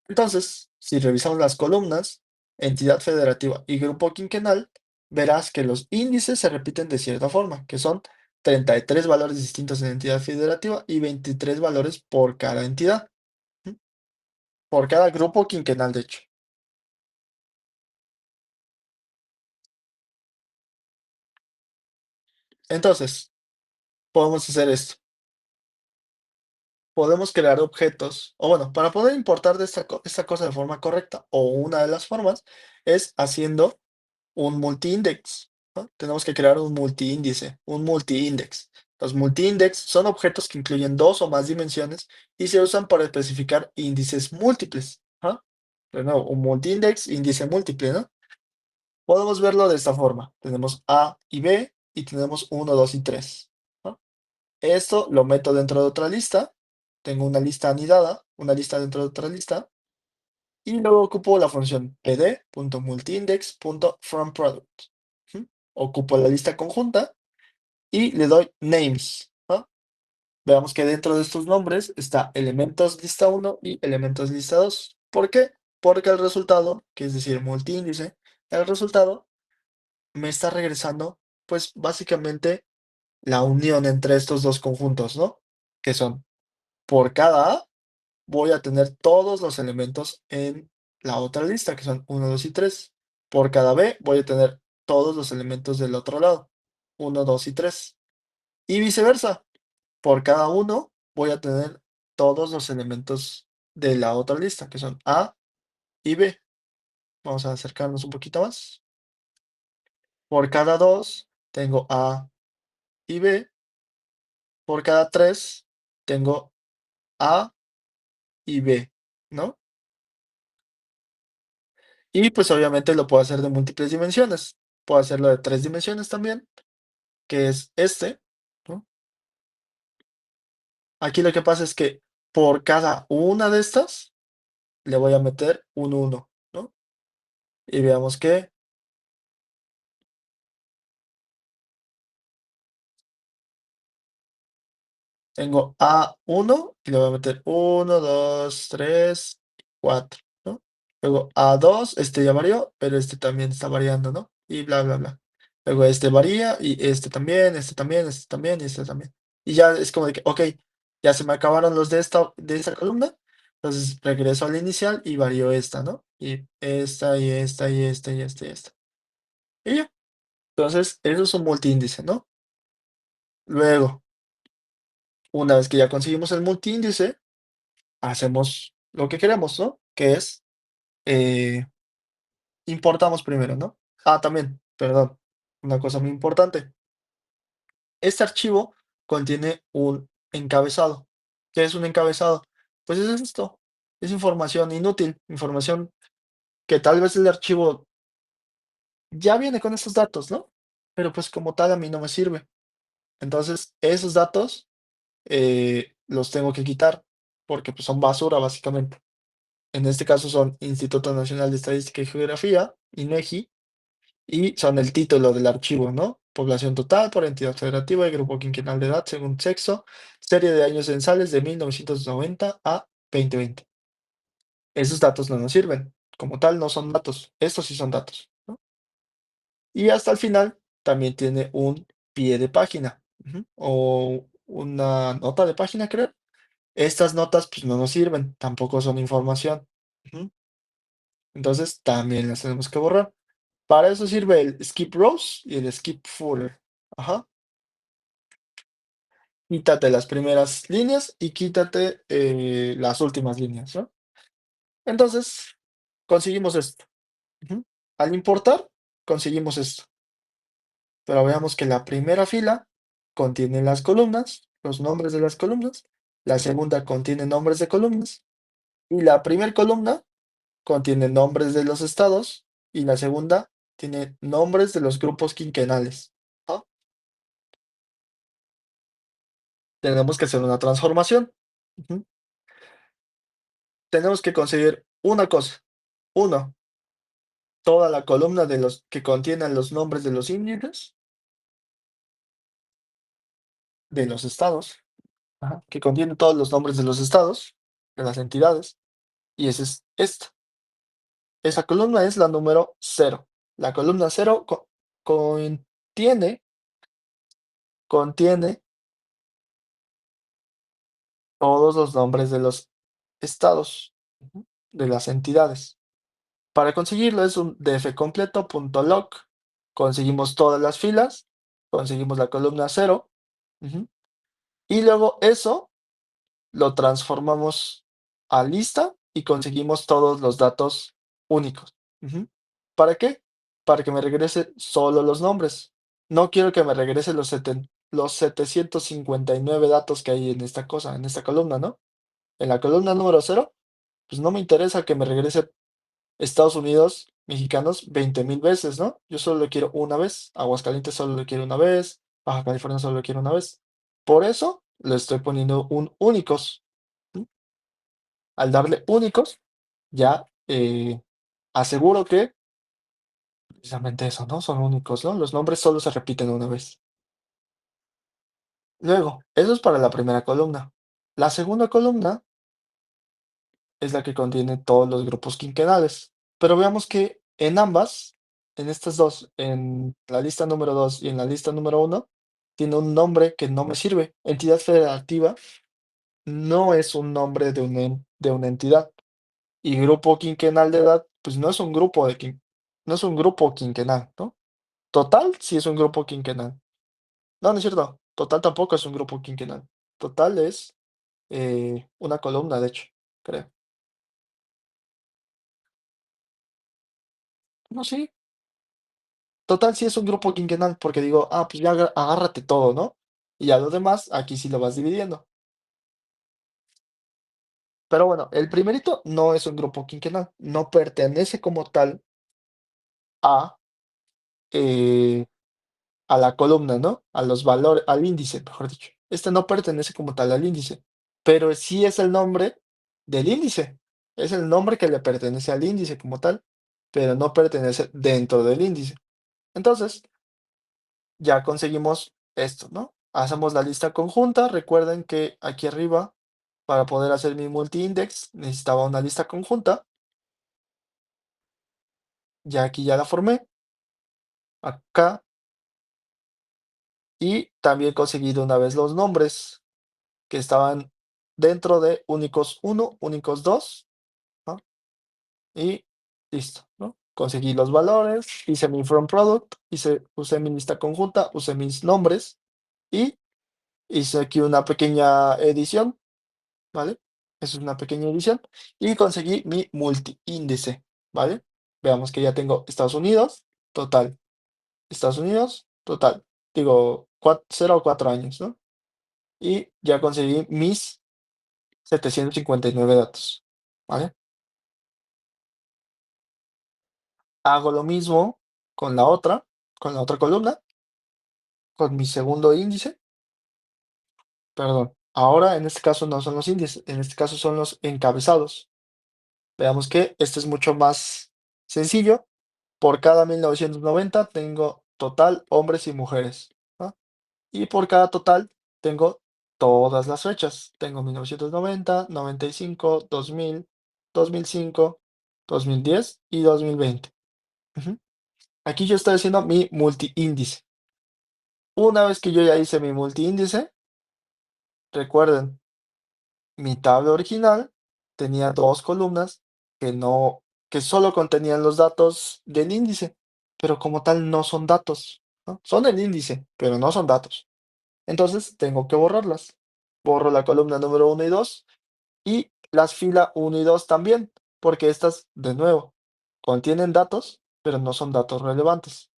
Entonces, si revisamos las columnas, entidad federativa y grupo quinquenal, verás que los índices se repiten de cierta forma, que son 33 valores distintos en entidad federativa y 23 valores por cada entidad, ¿m? Por cada grupo quinquenal, de hecho. Entonces, podemos hacer esto. Podemos crear objetos, o bueno, para poder importar de esta cosa de forma correcta, o una de las formas, es haciendo un multi-index, ¿no? Tenemos que crear un multi-índice, un multi-index. Los multi-index son objetos que incluyen dos o más dimensiones y se usan para especificar índices múltiples, ¿ah? De nuevo, un multi-index, índice múltiple, ¿no? Podemos verlo de esta forma. Tenemos A y B y tenemos uno, 2 y 3, ¿no? Esto lo meto dentro de otra lista. Tengo una lista anidada, una lista dentro de otra lista, y luego ocupo la función pd.multiindex.fromProduct. ¿Mm? Ocupo la lista conjunta y le doy names, ¿no? Veamos que dentro de estos nombres está elementos lista uno y elementos lista 2. ¿Por qué? Porque el resultado, que es decir, multiíndice, el resultado me está regresando, pues básicamente la unión entre estos dos conjuntos, ¿no? Que son por cada A voy a tener todos los elementos en la otra lista, que son uno, 2 y 3. Por cada B voy a tener todos los elementos del otro lado, uno, 2 y 3. Y viceversa, por cada uno voy a tener todos los elementos de la otra lista, que son A y B. Vamos a acercarnos un poquito más. Por cada 2 tengo A y B. Por cada 3 tengo A y B, ¿no? Y pues obviamente lo puedo hacer de múltiples dimensiones. Puedo hacerlo de 3 dimensiones también, que es este, ¿no? Aquí lo que pasa es que por cada una de estas le voy a meter un uno, ¿no? Y veamos que tengo A1 y le voy a meter uno, 2, 3, 4, ¿no? Luego A2, este ya varió, pero este también está variando, ¿no? Y bla, bla, bla. Luego este varía y este también, este también, este también y este también. Y ya es como de que, ok, ya se me acabaron los de esta columna, entonces regreso al inicial y varío esta, ¿no? Y esta y esta y esta y esta y esta. Y ya. Entonces, eso es un multiíndice, ¿no? Luego, una vez que ya conseguimos el multiíndice, hacemos lo que queremos, ¿no? Que es, eh, importamos primero, ¿no? Ah, también, perdón, una cosa muy importante. Este archivo contiene un encabezado. ¿Qué es un encabezado? Pues es esto, es información inútil, información que tal vez el archivo ya viene con esos datos, ¿no? Pero pues como tal a mí no me sirve. Entonces, esos datos los tengo que quitar porque pues, son basura básicamente. En este caso son Instituto Nacional de Estadística y Geografía, INEGI, y son el título del archivo, ¿no? Población total por entidad federativa y grupo quinquenal de edad según sexo, serie de años censales de 1990 a 2020. Esos datos no nos sirven. Como tal, no son datos. Estos sí son datos, ¿no? Y hasta el final también tiene un pie de página, ujú, o una nota de página, creo. Estas notas, pues, no nos sirven, tampoco son información. Ujú. Entonces, también las tenemos que borrar. Para eso sirve el skip rows y el skip footer. Ajá. Quítate las primeras líneas y quítate, las últimas líneas, ¿no? Entonces, conseguimos esto. Ujú. Al importar, conseguimos esto. Pero veamos que la primera fila contiene las columnas, los nombres de las columnas, la segunda contiene nombres de columnas, y la primera columna contiene nombres de los estados y la segunda tiene nombres de los grupos quinquenales. ¿Ah? Tenemos que hacer una transformación. Ujú. Tenemos que conseguir una cosa. Uno, toda la columna de los que contienen los nombres de los índices de los estados, ajá, que contiene todos los nombres de los estados, de las entidades, y ese es esta. Esa columna es la número cero. La columna cero contiene, contiene todos los nombres de los estados, ujú, de las entidades. Para conseguirlo es un dfcompleto.log. Conseguimos todas las filas, conseguimos la columna cero, ujú, y luego eso lo transformamos a lista y conseguimos todos los datos únicos. Ujú. ¿Para qué? Para que me regrese solo los nombres. No quiero que me regrese los 759 datos que hay en esta cosa, en esta columna, ¿no? En la columna número cero, pues no me interesa que me regrese Estados Unidos, mexicanos, 20,000 veces, ¿no? Yo solo lo quiero una vez. Aguascalientes solo lo quiero una vez. Baja California solo lo quiero una vez. Por eso le estoy poniendo un únicos. ¿Mm? Al darle únicos, ya aseguro que precisamente eso, ¿no? Son únicos, ¿no? Los nombres solo se repiten una vez. Luego, eso es para la primera columna. La segunda columna es la que contiene todos los grupos quinquenales. Pero veamos que en ambas, en estas dos, en la lista número 2 y en la lista número uno, tiene un nombre que no me sirve. Entidad federativa no es un nombre de una entidad. Y grupo quinquenal de edad, pues no es un grupo no es un grupo quinquenal, ¿no? Total sí es un grupo quinquenal. No, no es cierto. Total tampoco es un grupo quinquenal. Total es. una columna, de hecho, creo. No, sí, total, sí es un grupo quinquenal, porque digo, pues ya agárrate todo, ¿no? Y ya lo demás, aquí sí lo vas dividiendo. Pero bueno, el primerito no es un grupo quinquenal, no pertenece como tal a, eh, a la columna, ¿no? A los valores, al índice, mejor dicho. Este no pertenece como tal al índice, pero sí es el nombre del índice. Es el nombre que le pertenece al índice como tal, pero no pertenece dentro del índice. Entonces, ya conseguimos esto, ¿no? Hacemos la lista conjunta. Recuerden que aquí arriba, para poder hacer mi multi-index, necesitaba una lista conjunta. Ya aquí ya la formé, acá, y también conseguí de una vez los nombres que estaban dentro de únicos uno, únicos 2, ¿no? Y listo, ¿no? Conseguí los valores, hice mi from product, usé mi lista conjunta, usé mis nombres y hice aquí una pequeña edición, ¿vale? Eso es una pequeña edición y conseguí mi multiíndice, ¿vale? Veamos que ya tengo Estados Unidos, total. Estados Unidos, total. Digo, 0 a 4 años, ¿no? Y ya conseguí mis 759 datos, ¿vale? Hago lo mismo con con la otra columna, con mi segundo índice, perdón. Ahora en este caso no son los índices, en este caso son los encabezados. Veamos que este es mucho más sencillo. Por cada 1990 tengo total hombres y mujeres, ¿no? Y por cada total tengo todas las fechas. Tengo 1990, 95, 2000, 2005, 2010 y 2020. Ujú. Aquí yo estoy haciendo mi multiíndice. Una vez que yo ya hice mi multiíndice, recuerden, mi tabla original tenía dos columnas que no, que solo contenían los datos del índice, pero como tal no son datos, ¿no? Son el índice, pero no son datos. Entonces tengo que borrarlas. Borro la columna número uno y 2 y las fila uno y 2 también, porque estas, de nuevo, contienen datos, pero no son datos relevantes.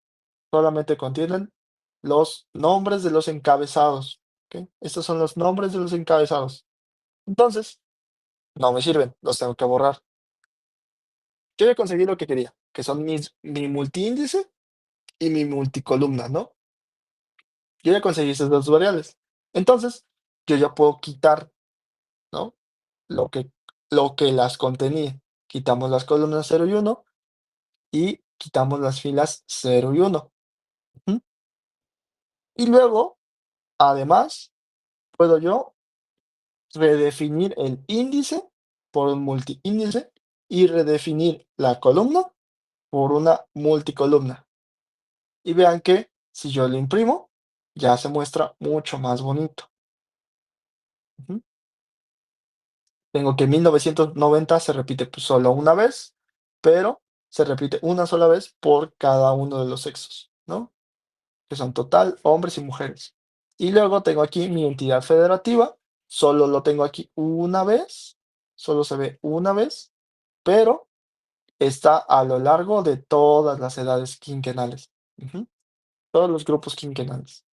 Solamente contienen los nombres de los encabezados. ¿Ok? Estos son los nombres de los encabezados. Entonces, no me sirven, los tengo que borrar. Yo ya conseguí lo que quería, que son mi multiíndice y mi multicolumna, ¿no? Yo ya conseguí esas dos variables. Entonces, yo ya puedo quitar, ¿no? Lo que, lo que las contenía. Quitamos las columnas cero y uno y quitamos las filas cero y uno. Ujú. Y luego, además, puedo yo redefinir el índice por un multiíndice y redefinir la columna por una multicolumna. Y vean que si yo lo imprimo, ya se muestra mucho más bonito. Ujú. Tengo que 1990 se repite pues, solo una vez, pero se repite una sola vez por cada uno de los sexos, ¿no? Que son total hombres y mujeres. Y luego tengo aquí mi entidad federativa, solo lo tengo aquí una vez, solo se ve una vez, pero está a lo largo de todas las edades quinquenales. Ujú. Todos los grupos quinquenales.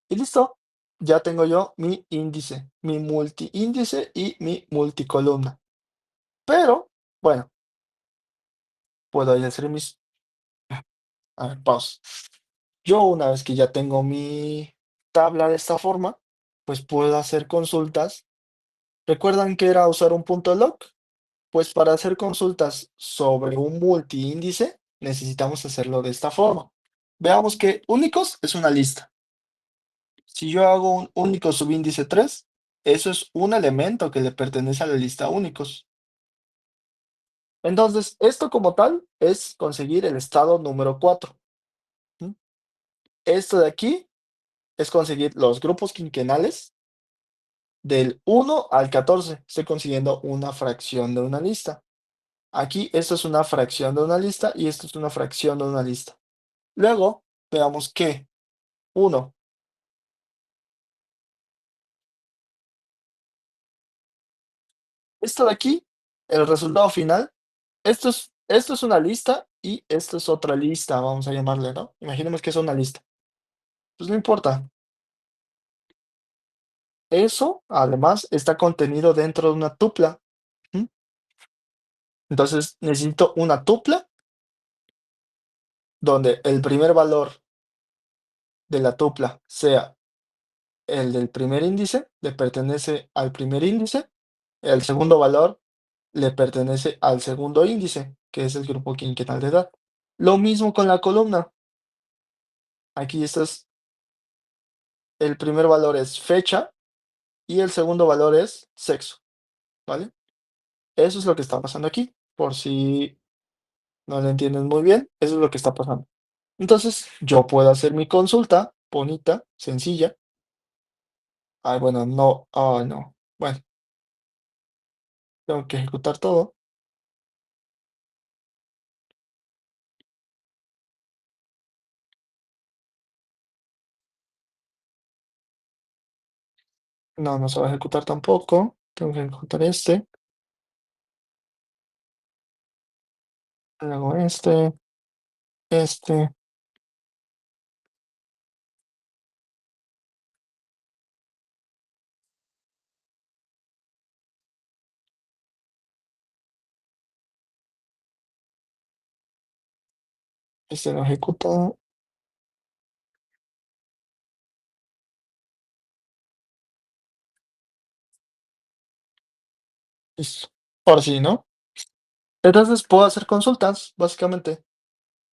Y listo, ya tengo yo mi índice, mi multiíndice y mi multicolumna. Pero, bueno, puedo ahí hacer mis... A ver, pausa. Yo una vez que ya tengo mi tabla de esta forma, pues puedo hacer consultas. ¿Recuerdan que era usar un punto log? Pues para hacer consultas sobre un multiíndice, necesitamos hacerlo de esta forma. Veamos que únicos es una lista. Si yo hago un único subíndice 3, eso es un elemento que le pertenece a la lista únicos. Entonces, esto como tal es conseguir el estado número 4. ¿Mm? Esto de aquí es conseguir los grupos quinquenales del 1 al 14. Estoy consiguiendo una fracción de una lista. Aquí esto es una fracción de una lista y esto es una fracción de una lista. Luego, veamos que 1 Esto de aquí, el resultado final, esto es una lista y esto es otra lista, vamos a llamarle, ¿no? Imaginemos que es una lista. Pues no importa. Eso, además, está contenido dentro de una tupla. ¿M? Entonces, necesito una tupla donde el primer valor de la tupla sea el del primer índice, le pertenece al primer índice, el segundo valor le pertenece al segundo índice, que es el grupo quinquenal de edad. Lo mismo con la columna. Aquí estás, el primer valor es fecha y el segundo valor es sexo, ¿vale? Eso es lo que está pasando aquí. Por si no lo entiendes muy bien, eso es lo que está pasando. Entonces, yo puedo hacer mi consulta bonita, sencilla. Ay, bueno, no, ay, no. Bueno, tengo que ejecutar todo. No, no se va a ejecutar tampoco. Tengo que ejecutar luego este, este lo ejecuta. Listo. Ahora sí, ¿no? Entonces puedo hacer consultas, básicamente.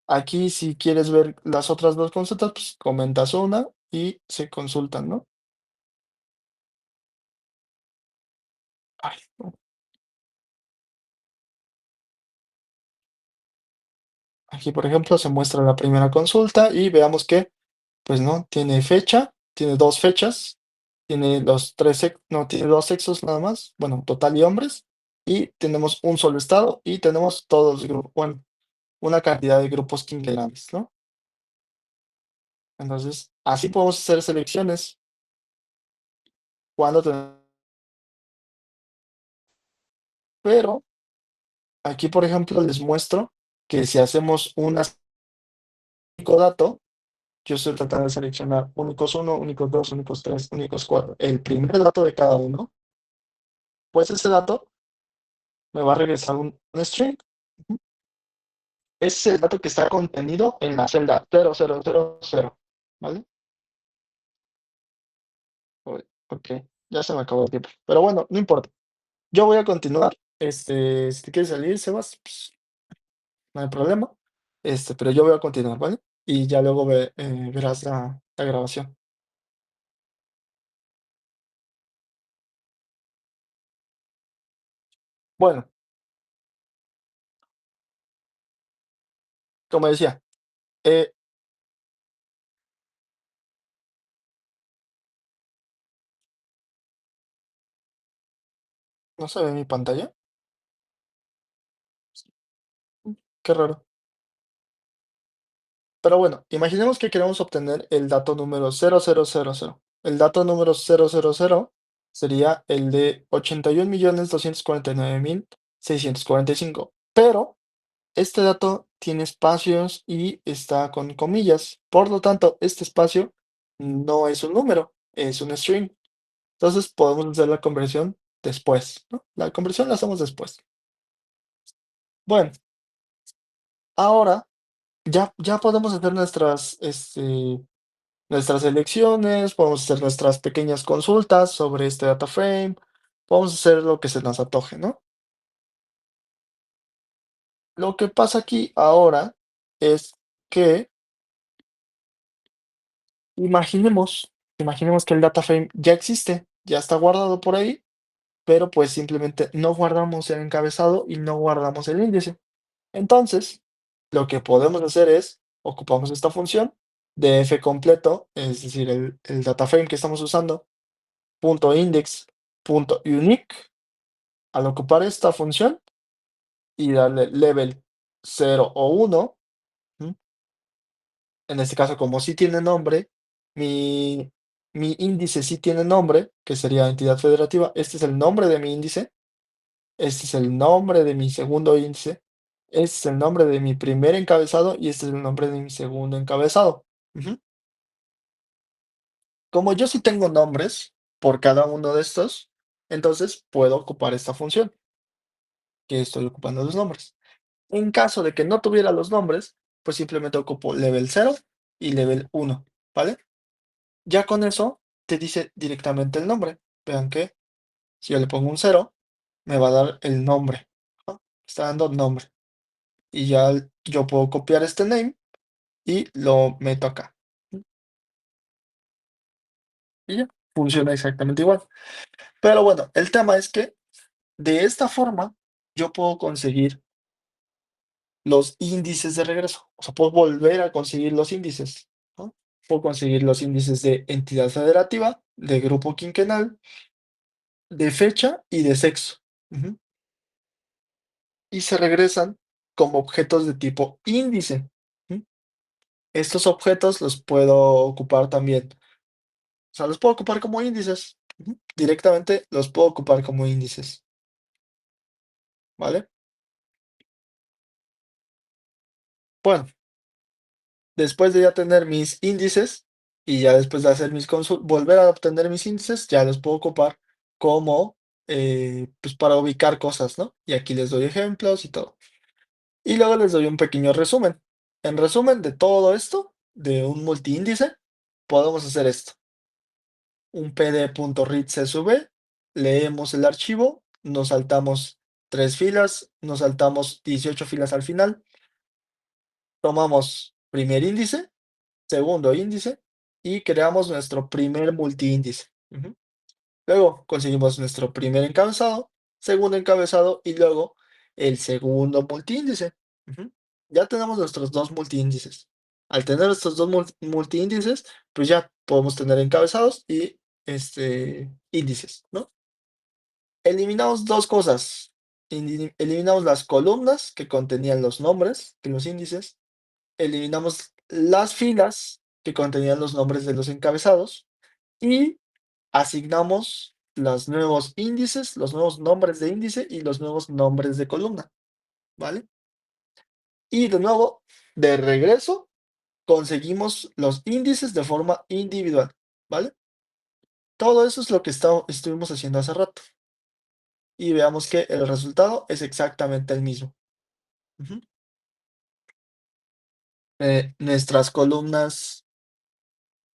Aquí, si quieres ver las otras dos consultas, pues comentas una y se consultan, ¿no? Ay, no. Aquí, por ejemplo, se muestra la primera consulta y veamos que, pues no, tiene fecha, tiene dos fechas, tiene los no, tiene dos sexos nada más, bueno, total y hombres, y tenemos un solo estado y tenemos todos los grupos, bueno, una cantidad de grupos quinquenales, ¿no? Entonces, así podemos hacer selecciones cuando tenemos, pero aquí, por ejemplo, les muestro que si hacemos un único dato, yo estoy tratando de seleccionar únicos uno, únicos 2, únicos 3, únicos 4, el primer dato de cada uno, pues ese dato me va a regresar un string. Ujú. Es el dato que está contenido en la celda 0000, ¿vale? Uy, ok, ya se me acabó el tiempo. Pero bueno, no importa. Yo voy a continuar. Si te quieres salir, Sebas, pues, no hay problema. Pero yo voy a continuar, ¿vale? Y ya luego verás la grabación. Bueno, como decía, eh, ¿no se ve mi pantalla? Mm, qué raro. Pero bueno, imaginemos que queremos obtener el dato número 0000. El dato número 000 sería el de 81.249.645. Pero este dato tiene espacios y está con comillas. Por lo tanto, este espacio no es un número, es un string. Entonces podemos hacer la conversión después, ¿no? La conversión la hacemos después. Bueno, ahora ya podemos hacer nuestras elecciones, podemos hacer nuestras pequeñas consultas sobre este data frame, podemos hacer lo que se nos antoje, ¿no? Lo que pasa aquí ahora es que imaginemos que el data frame ya existe, ya está guardado por ahí, pero pues simplemente no guardamos el encabezado y no guardamos el índice. Entonces, lo que podemos hacer es, ocupamos esta función de f completo, es decir, el data frame que estamos usando, punto index, punto unique. Al ocupar esta función y darle level 0 o 1, ¿m? En este caso, como sí tiene nombre, mi, mi índice sí tiene nombre, que sería entidad federativa. Este es el nombre de mi índice. este es el nombre de mi segundo índice, este es el nombre de mi primer encabezado y este es el nombre de mi segundo encabezado. Ujú. Como yo sí tengo nombres por cada uno de estos, entonces puedo ocupar esta función, que estoy ocupando los nombres. En caso de que no tuviera los nombres, pues simplemente ocupo level 0 y level 1, ¿vale? Ya con eso te dice directamente el nombre. Vean que si yo le pongo un 0, me va a dar el nombre, ¿no? Está dando nombre. Y ya yo puedo copiar este name y lo meto acá. Y ya, funciona exactamente igual. Pero bueno, el tema es que de esta forma yo puedo conseguir los índices de regreso. O sea, puedo volver a conseguir los índices, ¿no? Puedo conseguir los índices de entidad federativa, de grupo quinquenal, de fecha y de sexo. Ujú. Y se regresan como objetos de tipo índice. ¿Mm? Estos objetos los puedo ocupar también. O sea, los puedo ocupar como índices. Ujú. Directamente los puedo ocupar como índices. ¿Vale? Bueno, después de ya tener mis índices y ya después de hacer mis consultas, volver a obtener mis índices, ya los puedo ocupar como, pues para ubicar cosas, ¿no? Y aquí les doy ejemplos y todo. Y luego les doy un pequeño resumen. En resumen de todo esto, de un multiíndice, podemos hacer esto. Un pd.read csv, leemos el archivo, nos saltamos 3 filas, nos saltamos 18 filas al final, tomamos primer índice, segundo índice y creamos nuestro primer multiíndice. Ujú. Luego conseguimos nuestro primer encabezado, segundo encabezado y luego el segundo multiíndice. Ujú. Ya tenemos nuestros dos multiíndices. Al tener estos dos multiíndices, pues ya podemos tener encabezados y índices, ¿no? Eliminamos dos cosas. Eliminamos las columnas que contenían los nombres de los índices. Eliminamos las filas que contenían los nombres de los encabezados y asignamos los nuevos índices, los nuevos nombres de índice y los nuevos nombres de columna, ¿vale? Y de nuevo, de regreso, conseguimos los índices de forma individual, ¿vale? Todo eso es lo que estuvimos haciendo hace rato. Y veamos que el resultado es exactamente el mismo. Ujú. Nuestras columnas,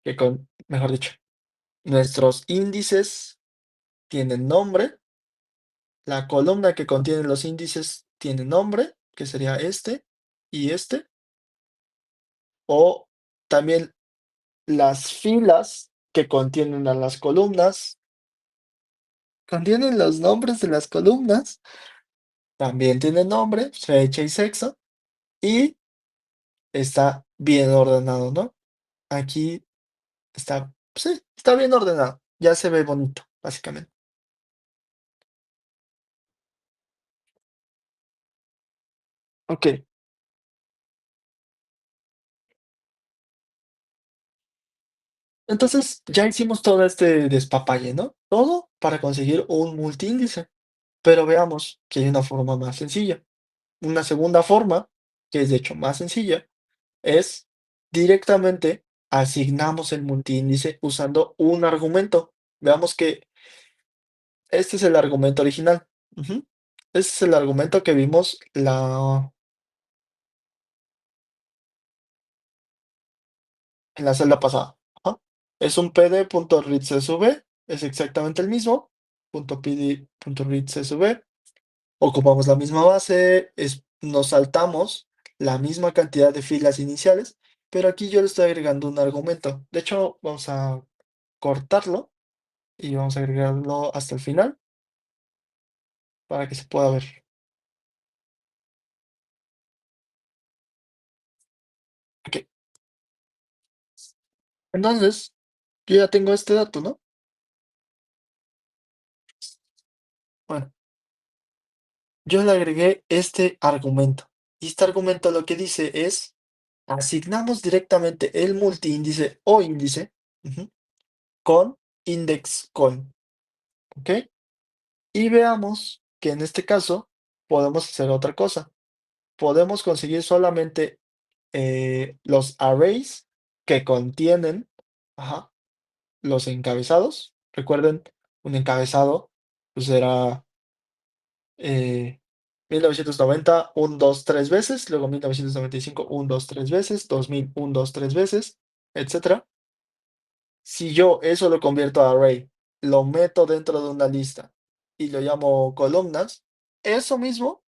mejor dicho, nuestros índices tienen nombre, la columna que contiene los índices tiene nombre, que sería este y este, o también las filas que contienen a las columnas, contienen los nombres de las columnas, también tienen nombre, fecha y sexo, y está bien ordenado, ¿no? Aquí está, sí, está bien ordenado, ya se ve bonito, básicamente. Ok, entonces ya hicimos todo este despapalle, ¿no? Todo para conseguir un multiíndice. Pero veamos que hay una forma más sencilla. Una segunda forma, que es de hecho más sencilla, es directamente asignamos el multiíndice usando un argumento. Veamos que este es el argumento original. Ujú. Este es el argumento que vimos en la celda pasada. Ajá. Es un pd.readcsv, es exactamente el mismo. .pd.readcsv. Ocupamos la misma base, nos saltamos la misma cantidad de filas iniciales, pero aquí yo le estoy agregando un argumento. De hecho, vamos a cortarlo y vamos a agregarlo hasta el final para que se pueda ver. Ok, entonces, yo ya tengo este dato, ¿no? Bueno, yo le agregué este argumento. Y este argumento lo que dice es, asignamos directamente el multiíndice o índice, ujú, con index coin, ¿ok? Y veamos que en este caso podemos hacer otra cosa. Podemos conseguir solamente los arrays que contienen, ajá, los encabezados. Recuerden, un encabezado pues era 1990, 1, 2, 3 veces, luego 1995, 1, 2, 3 veces, 2000, 1, 2, 3 veces, etcétera. Si yo eso lo convierto a array, lo meto dentro de una lista y lo llamo columnas, eso mismo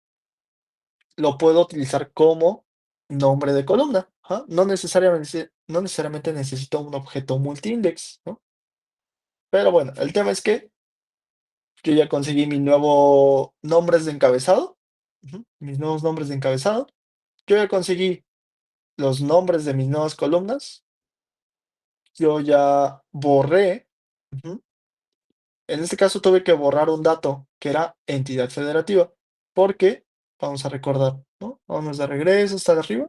lo puedo utilizar como nombre de columna. Ajá. No necesariamente necesito un objeto multi-index, ¿no? Pero bueno, el tema es que yo ya conseguí mi nuevo nombres de encabezado, mis nuevos nombres de encabezado. Yo ya conseguí los nombres de mis nuevas columnas. Yo ya borré. Ujú. En este caso tuve que borrar un dato que era entidad federativa, porque, vamos a recordar, ¿no? Vamos de regreso hasta arriba.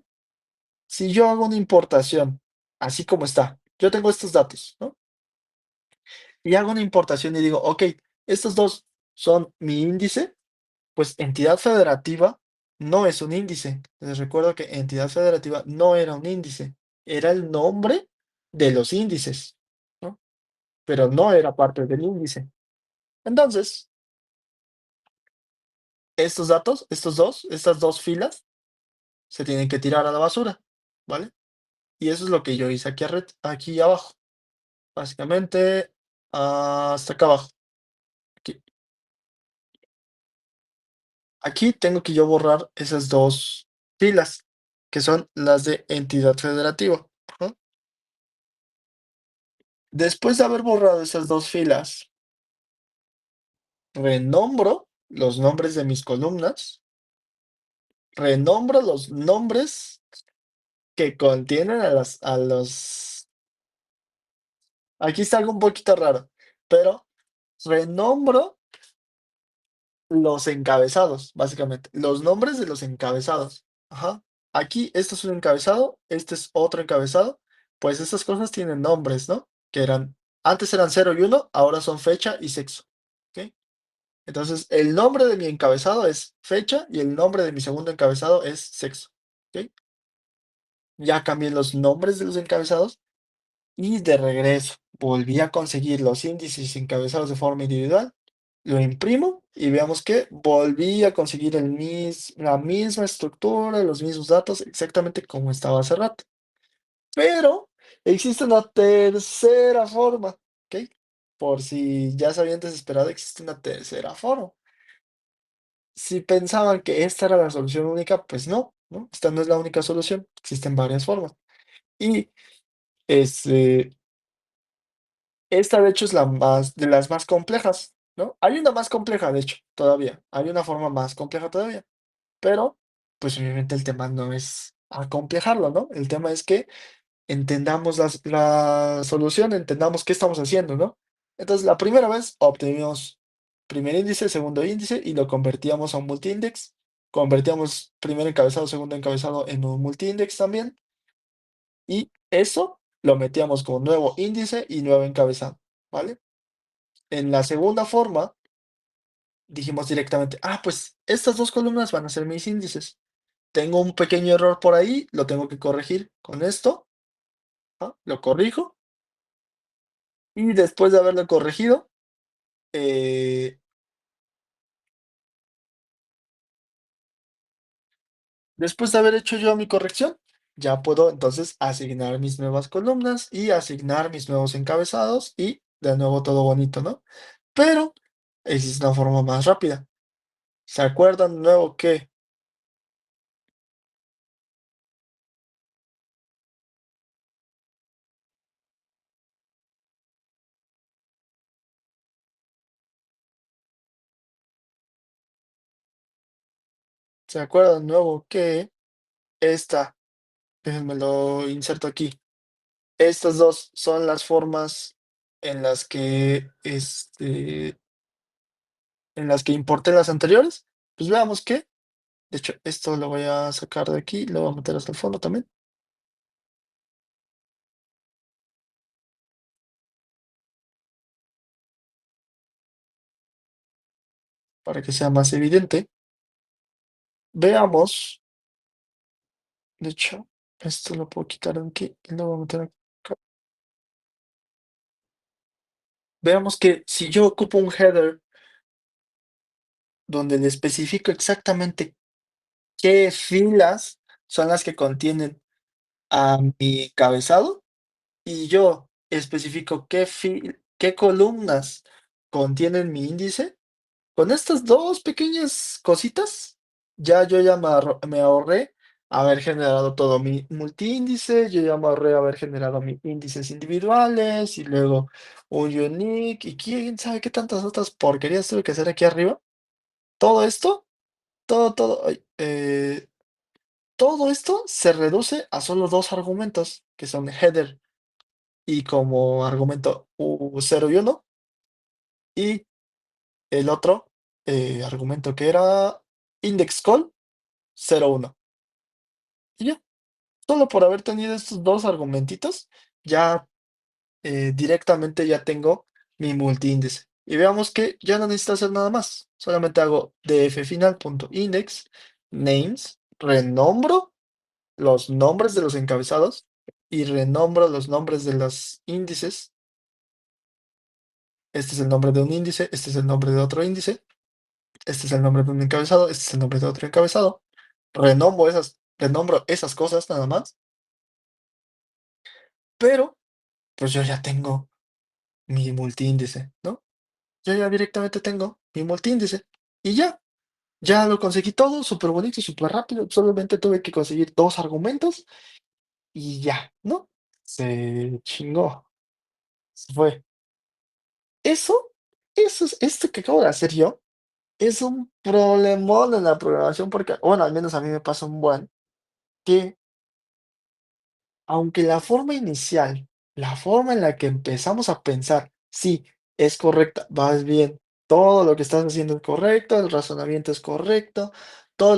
Si yo hago una importación, así como está, yo tengo estos datos, ¿no? Y hago una importación y digo, ok, estos dos son mi índice, pues entidad federativa no es un índice. Les recuerdo que entidad federativa no era un índice, era el nombre de los índices, ¿no? Pero no era parte del índice. Entonces, estos datos, estas dos filas, se tienen que tirar a la basura, ¿vale? Y eso es lo que yo hice aquí abajo, básicamente hasta acá abajo. Aquí, aquí tengo que yo borrar esas dos filas, que son las de entidad federativa. ¿No? Después de haber borrado esas dos filas, renombro los nombres de mis columnas, renombro los nombres que contienen a los... Aquí está algo un poquito raro, pero renombro los encabezados, básicamente, los nombres de los encabezados. Ajá. Aquí, este es un encabezado, este es otro encabezado, pues estas cosas tienen nombres, ¿no? Que eran, antes eran 0 y 1, ahora son fecha y sexo. ¿Ok? Entonces, el nombre de mi encabezado es fecha y el nombre de mi segundo encabezado es sexo. ¿Ok? Ya cambié los nombres de los encabezados y de regreso volví a conseguir los índices encabezados de forma individual, lo imprimo y veamos que volví a conseguir la misma estructura, los mismos datos, exactamente como estaba hace rato. Pero existe una tercera forma, ¿ok? Por si ya se habían desesperado, existe una tercera forma. Si pensaban que esta era la solución única, pues no, ¿no? Esta no es la única solución, existen varias formas. Y este, esta de hecho es de las más complejas, ¿no? Hay una más compleja, de hecho, todavía. Hay una forma más compleja todavía. Pero, pues obviamente el tema no es acomplejarlo, ¿no? El tema es que entendamos la solución, entendamos qué estamos haciendo, ¿no? Entonces, la primera vez obtuvimos primer índice, segundo índice y lo convertíamos a un multi-index. Convertíamos primer encabezado, segundo encabezado en un multi-index también. Y eso lo metíamos como nuevo índice y nuevo encabezado, ¿vale? En la segunda forma, dijimos directamente, pues estas dos columnas van a ser mis índices. Tengo un pequeño error por ahí, lo tengo que corregir con esto, lo corrijo y después de haberlo corregido, eh, después de haber hecho yo mi corrección, ya puedo entonces asignar mis nuevas columnas y asignar mis nuevos encabezados y de nuevo todo bonito, ¿no? Pero existe una forma más rápida. ¿Se acuerdan de nuevo que ¿Se acuerdan de nuevo que esta, déjenme lo inserto aquí? Estas dos son las formas en las que, en las que importé las anteriores. Pues veamos que, de hecho, esto lo voy a sacar de aquí, lo voy a meter hasta el fondo también. para que sea más evidente. Veamos, de hecho, esto lo puedo quitar de aquí y lo voy a meter acá. Veamos que si yo ocupo un header donde le especifico exactamente qué filas son las que contienen a mi cabezado y yo especifico qué columnas contienen mi índice, con estas dos pequeñas cositas, yo ya me ahorré haber generado todo mi multiíndice, yo ya me ahorré haber generado mis índices individuales y luego un unique y quién sabe qué tantas otras porquerías tuve que hacer aquí arriba. Todo esto, ay, todo esto se reduce a solo dos argumentos, que son header y como argumento U0 y 1, y el otro argumento que era index call 0, 1. Y ya, solo por haber tenido estos dos argumentitos, ya directamente ya tengo mi multiíndice. Y veamos que ya no necesito hacer nada más. Solamente hago dffinal.index names, renombro los nombres de los encabezados y renombro los nombres de los índices. Este es el nombre de un índice, este es el nombre de otro índice, este es el nombre de un encabezado, este es el nombre de otro encabezado. Renombro esas cosas nada más, pero pues yo ya tengo mi multiíndice, ¿no? Yo ya directamente tengo mi multiíndice y ya lo conseguí todo, súper bonito, súper rápido. Solamente tuve que conseguir dos argumentos y ya, ¿no? Se chingó, se fue. Eso, esto que acabo de hacer yo, es un problemón en la programación porque, bueno, al menos a mí me pasa un buen, que aunque la forma inicial, la forma en la que empezamos a pensar, sí, es correcta, vas bien, todo lo que estás haciendo es correcto, el razonamiento es correcto, todo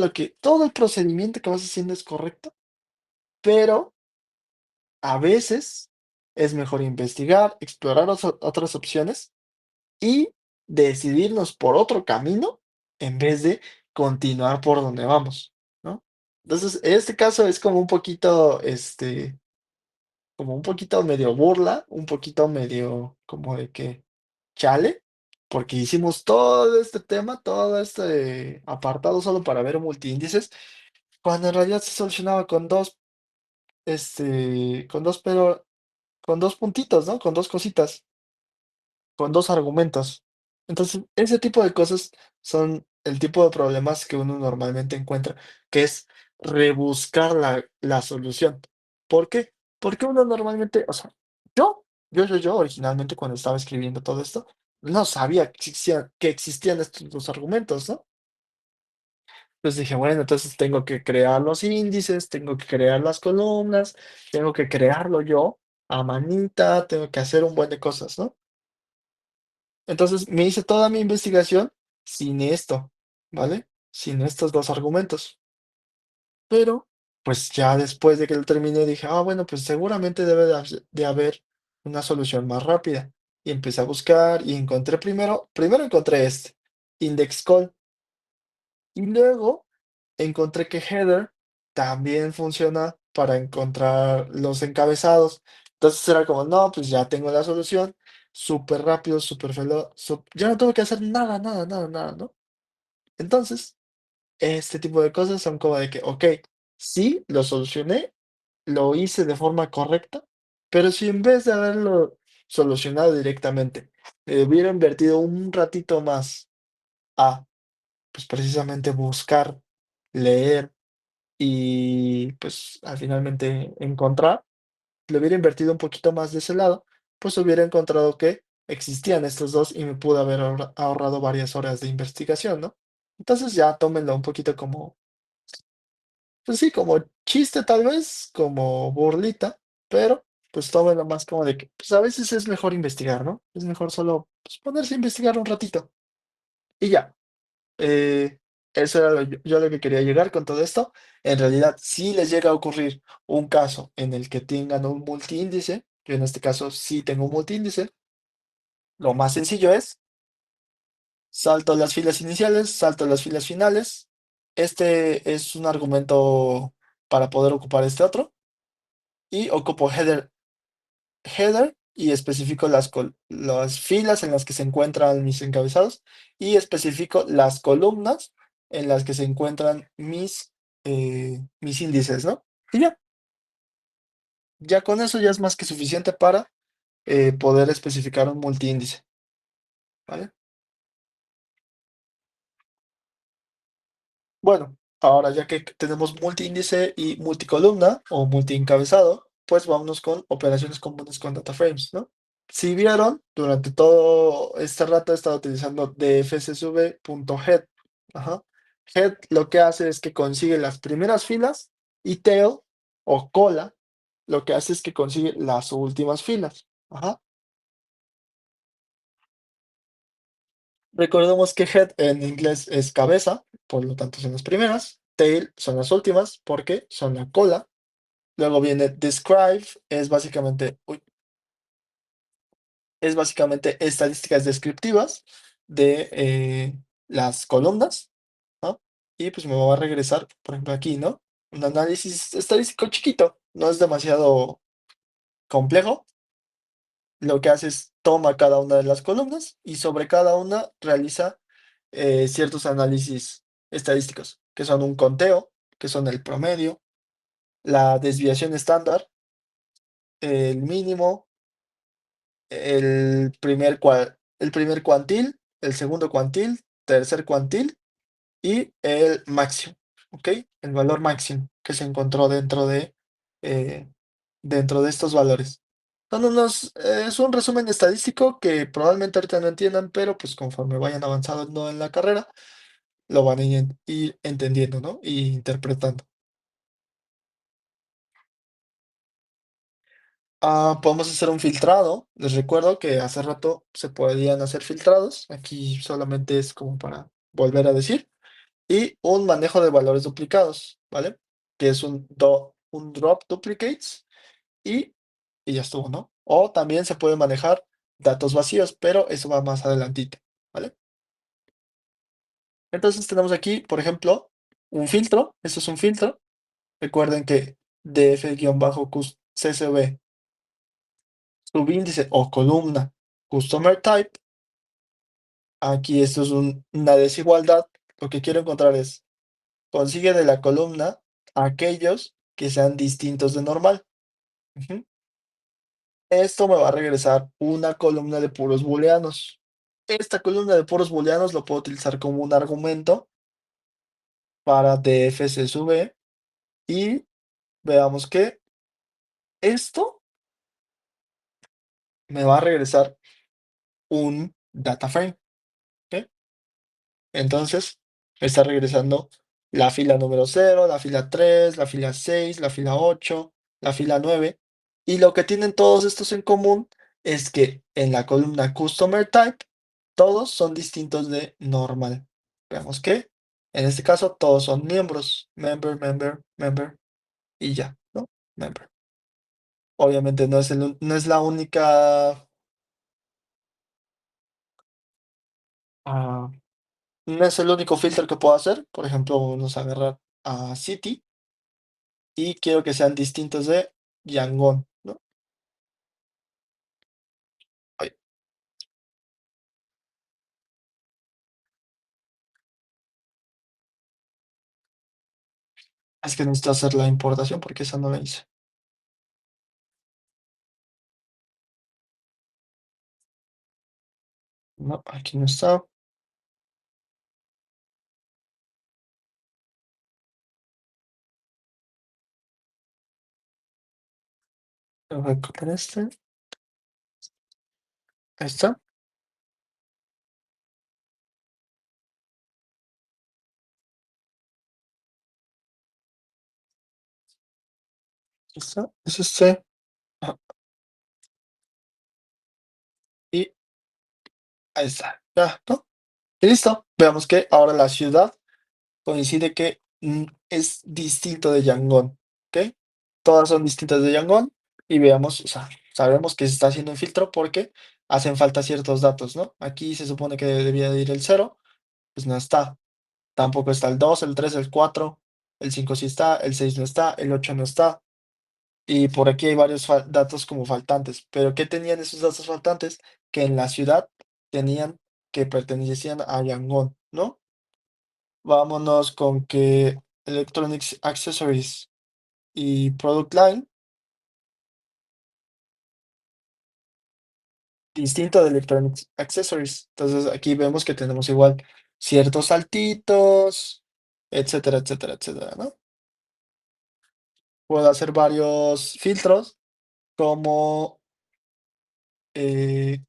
el procedimiento que vas haciendo es correcto, pero a veces es mejor investigar, explorar otras opciones y decidirnos por otro camino en vez de continuar por donde vamos, ¿no? Entonces, en este caso es como un poquito, como un poquito medio burla, un poquito medio como de que chale, porque hicimos todo este tema, todo este apartado solo para ver multiíndices, cuando en realidad se solucionaba con dos, pero con dos puntitos, ¿no? Con dos cositas, con dos argumentos. Entonces, ese tipo de cosas son el tipo de problemas que uno normalmente encuentra, que es rebuscar la solución. ¿Por qué? Porque uno normalmente, o sea, yo originalmente cuando estaba escribiendo todo esto, no sabía que existían estos dos argumentos, ¿no? Entonces dije, bueno, entonces tengo que crear los índices, tengo que crear las columnas, tengo que crearlo yo a manita, tengo que hacer un buen de cosas, ¿no? Entonces me hice toda mi investigación sin esto, ¿vale? Sin estos dos argumentos. Pero, pues ya después de que lo terminé dije, bueno, pues seguramente debe de haber una solución más rápida. Y empecé a buscar y encontré primero encontré este, index call, y luego encontré que header también funciona para encontrar los encabezados. Entonces era como, no, pues ya tengo la solución, súper rápido, súper veloz, ya no tengo que hacer nada, nada, nada, nada, ¿no? Entonces, este tipo de cosas son como de que, ok, sí, lo solucioné, lo hice de forma correcta, pero si en vez de haberlo solucionado directamente, hubiera invertido un ratito más a, pues precisamente buscar, leer y pues al finalmente encontrar, le hubiera invertido un poquito más de ese lado, pues hubiera encontrado que existían estos dos y me pudo haber ahorrado varias horas de investigación, ¿no? Entonces ya tómenlo un poquito como, pues sí, como chiste tal vez, como burlita, pero pues tómenlo más como de que, pues a veces es mejor investigar, ¿no? Es mejor solo pues, ponerse a investigar un ratito y ya. Eh, Eso era yo lo que quería llegar con todo esto. En realidad, si les llega a ocurrir un caso en el que tengan un multiíndice, yo en este caso sí tengo un multiíndice, lo más sencillo es salto las filas iniciales, salto las filas finales. Este es un argumento para poder ocupar este otro. Y ocupo header y especifico las filas en las que se encuentran mis encabezados y especifico las columnas en las que se encuentran mis índices, ¿no? Y ya con eso ya es más que suficiente para poder especificar un multiíndice, ¿vale? Bueno, ahora ya que tenemos multiíndice y multicolumna o multiencabezado, pues vámonos con operaciones comunes con data frames, ¿no? Si vieron, durante todo este rato he estado utilizando dfssv.head. Ajá. Head lo que hace es que consigue las primeras filas y tail o cola lo que hace es que consigue las últimas filas. Ajá. Recordemos que head en inglés es cabeza, por lo tanto son las primeras. Tail son las últimas porque son la cola. Luego viene describe, es básicamente estadísticas descriptivas de las columnas, ¿no? Y pues me va a regresar, por ejemplo, aquí, ¿no? Un análisis estadístico chiquito, no es demasiado complejo. Lo que hace es toma cada una de las columnas y sobre cada una realiza ciertos análisis estadísticos, que son un conteo, que son el promedio, la desviación estándar, el mínimo, el primer cuantil, el segundo cuantil, tercer cuantil y el máximo, ¿ok? El valor máximo que se encontró eh, dentro de estos valores. Es un resumen estadístico que probablemente ahorita no entiendan, pero pues conforme vayan avanzando en la carrera, lo van a ir entendiendo, ¿no? Y interpretando. Podemos hacer un filtrado. Les recuerdo que hace rato se podían hacer filtrados. Aquí solamente es como para volver a decir. Y un manejo de valores duplicados, ¿vale? Que es un drop duplicates y, y ya estuvo, ¿no? O también se puede manejar datos vacíos, pero eso va más adelantito, ¿vale? Entonces tenemos aquí, por ejemplo, un filtro. Esto es un filtro. Recuerden que df-csv subíndice o columna customer type. Aquí esto es una desigualdad. Lo que quiero encontrar es, consigue de la columna aquellos que sean distintos de normal. Ujú. Esto me va a regresar una columna de puros booleanos. Esta columna de puros booleanos lo puedo utilizar como un argumento para dfcsv y veamos que esto me va a regresar un data frame. ¿Ok? Entonces, me está regresando la fila número 0, la fila 3, la fila 6, la fila 8, la fila 9. Y lo que tienen todos estos en común es que en la columna Customer Type, todos son distintos de normal. Veamos que en este caso todos son miembros. Member, member, member y ya, ¿no? Member. Obviamente no es la única. ah, no es el único filtro que puedo hacer. Por ejemplo, vamos a agarrar a City y quiero que sean distintos de Yangon, ¿no? Ay, es que necesito hacer la importación porque esa no la hice. No, aquí no está. Voy a copiar este. Ahí está. Ahí está. Es este. Ah, y ahí está. Ya, ¿no? Y listo. Veamos que ahora la ciudad coincide que es distinto de Yangon. ¿Ok? Todas son distintas de Yangon. Y veamos, o sea, Sabemos que se está haciendo un filtro porque hacen falta ciertos datos, ¿no? Aquí se supone que debía de ir el cero, pues no está. Tampoco está el 2, el 3, el 4, el 5 sí está, el 6 no está, el 8 no está. Y por aquí hay varios datos como faltantes. Pero ¿qué tenían esos datos faltantes? Que en la ciudad tenían que pertenecían a Yangon, ¿no? Vámonos con que Electronics Accessories y Product Line, distinto de Electronics Accessories. Entonces aquí vemos que tenemos igual ciertos saltitos, etcétera, etcétera, etcétera, ¿no? Puedo hacer varios filtros como, eh,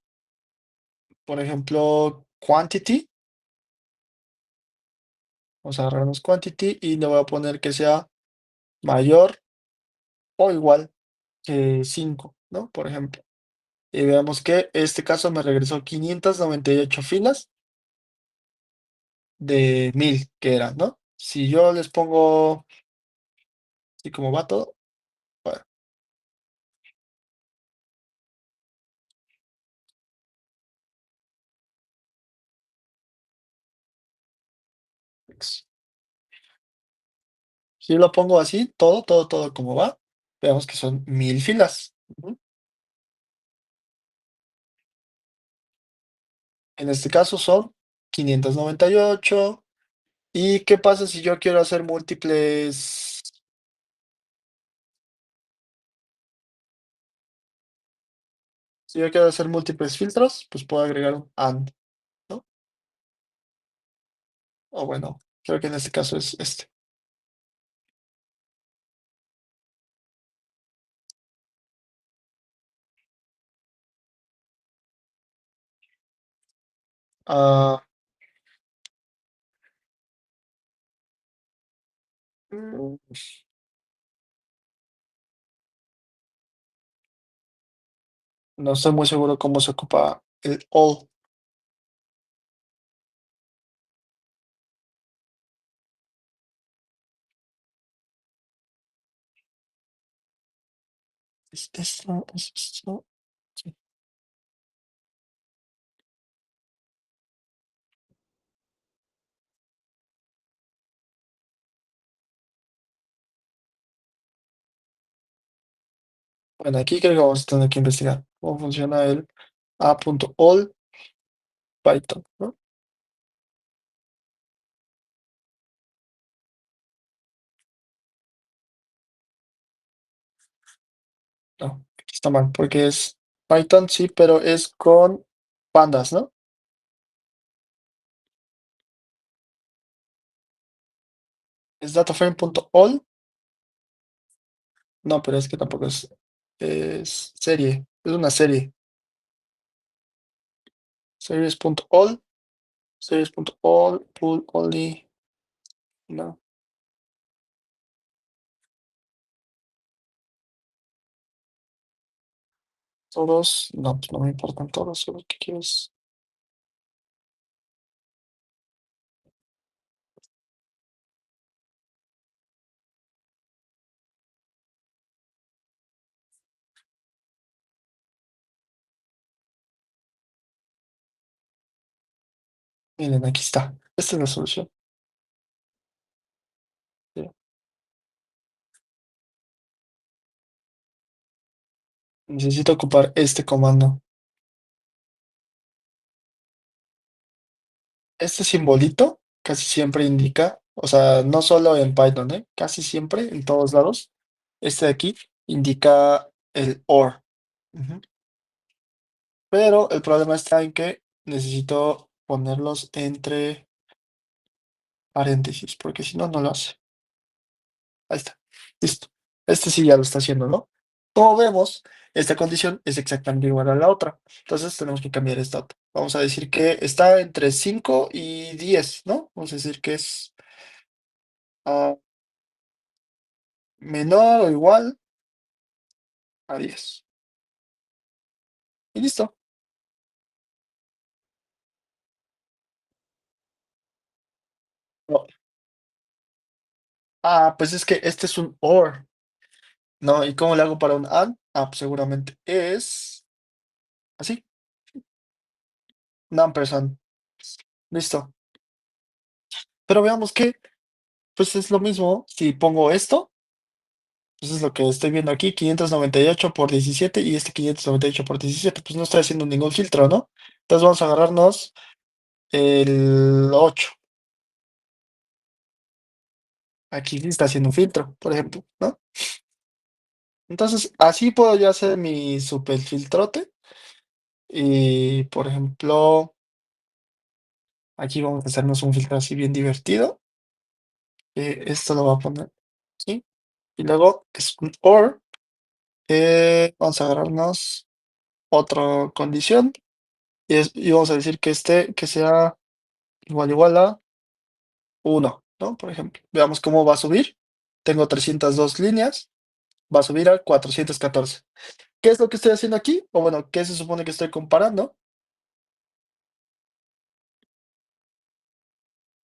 por ejemplo, quantity. Vamos a agarrarnos quantity y le voy a poner que sea mayor o igual que 5, ¿no? Por ejemplo. Y veamos que este caso me regresó 598 filas de 1000 que eran, ¿no? Si yo les pongo, así como va todo, bueno, pues, si lo pongo así, todo, todo, todo como va, vemos que son 1000 filas. Ujú. En este caso son 598. ¿Y qué pasa si yo quiero hacer múltiples? Si yo quiero hacer múltiples filtros, pues puedo agregar un AND, ¿no? O bueno, creo que en este caso es este. Ah, mm, no estoy muy seguro cómo se ocupa el all. ¿Es esto? ¿Es esto? Sí. Bueno, aquí creo que vamos a tener que investigar cómo funciona el a.all Python, ¿no? No, aquí está mal, porque es Python, sí, pero es con pandas, ¿no? Es dataframe.all. No, pero es que tampoco es serie, es una serie. Series.all, series.all, pull only, no, todos, no, pues no me importan todos, solo que quieres. Miren, aquí está. Esta es la solución. Sí. Necesito ocupar este comando. Este simbolito casi siempre indica, o sea, no solo en Python, ¿eh? Casi siempre, en todos lados, este de aquí indica el OR. Ujú. Pero el problema está en que necesito ponerlos entre paréntesis, porque si no, no lo hace. Ahí está. Listo. Este sí ya lo está haciendo, ¿no? Como vemos, esta condición es exactamente igual a la otra. Entonces tenemos que cambiar esta otra. Vamos a decir que está entre 5 y 10, ¿no? Vamos a decir que es menor o igual a 10. Y listo. No. Ah, pues es que este es un OR, ¿no? ¿Y cómo le hago para un AND? pues seguramente es así, ampersand. Listo. Pero veamos que, pues es lo mismo. Si pongo esto, pues es lo que estoy viendo aquí, 598 por 17 y este 598 por 17, pues no estoy haciendo ningún filtro, ¿no? Entonces vamos a agarrarnos el 8. Aquí sí está haciendo un filtro, por ejemplo, ¿no? Entonces, así puedo yo hacer mi super filtrote. Y, por ejemplo, aquí vamos a hacernos un filtro así bien divertido. Esto lo voy a poner aquí. Y luego es un OR. Vamos a agarrarnos otra condición. Y vamos a decir que que sea igual a 1, ¿no? Por ejemplo, veamos cómo va a subir. Tengo 302 líneas, va a subir a 414. ¿Qué es lo que estoy haciendo aquí? O bueno, ¿qué se supone que estoy comparando?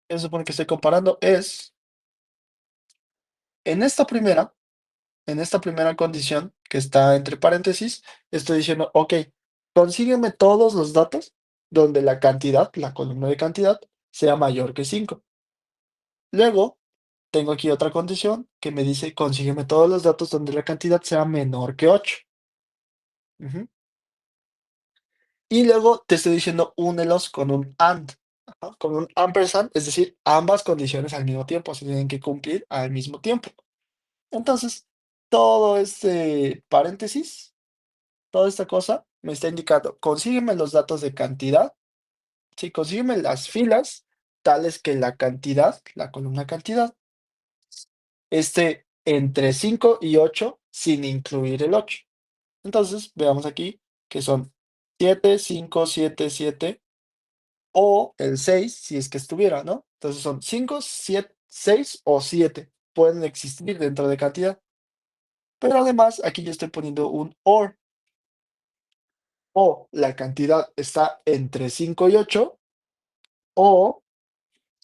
¿Qué se supone que estoy comparando? Es en esta primera, en esta primera condición que está entre paréntesis, estoy diciendo, ok, consígueme todos los datos donde la cantidad, la columna de cantidad, sea mayor que 5. Luego, tengo aquí otra condición que me dice, consígueme todos los datos donde la cantidad sea menor que 8. Ujú. Y luego te estoy diciendo, únelos con un AND, ajá, con un ampersand, es decir, ambas condiciones al mismo tiempo, se tienen que cumplir al mismo tiempo. Entonces, todo este paréntesis, toda esta cosa me está indicando, consígueme los datos de cantidad, sí, consígueme las filas tales que la cantidad, la columna cantidad, esté entre 5 y 8 sin incluir el 8. Entonces, veamos aquí que son 7, 5, 7, 7 o el 6 si es que estuviera, ¿no? Entonces son 5, 7, 6 o 7 pueden existir dentro de cantidad. Pero además, aquí yo estoy poniendo un OR, o la cantidad está entre 5 y 8, o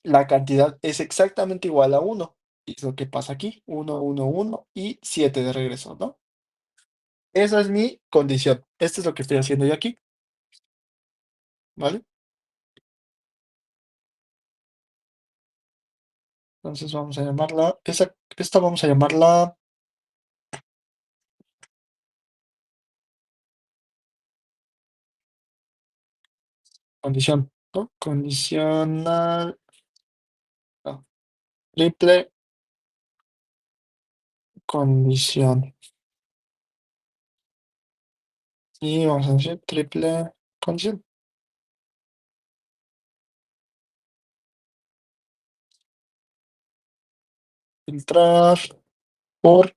la cantidad es exactamente igual a 1. Y es lo que pasa aquí, 1, 1, 1 y 7 de regreso, ¿no? Esa es mi condición. Esto es lo que estoy haciendo yo aquí, ¿vale? Entonces vamos a llamarla, esta vamos a llamarla condición, ¿no? Condicional, no, triple condición. Y vamos a decir triple condición. Filtrar por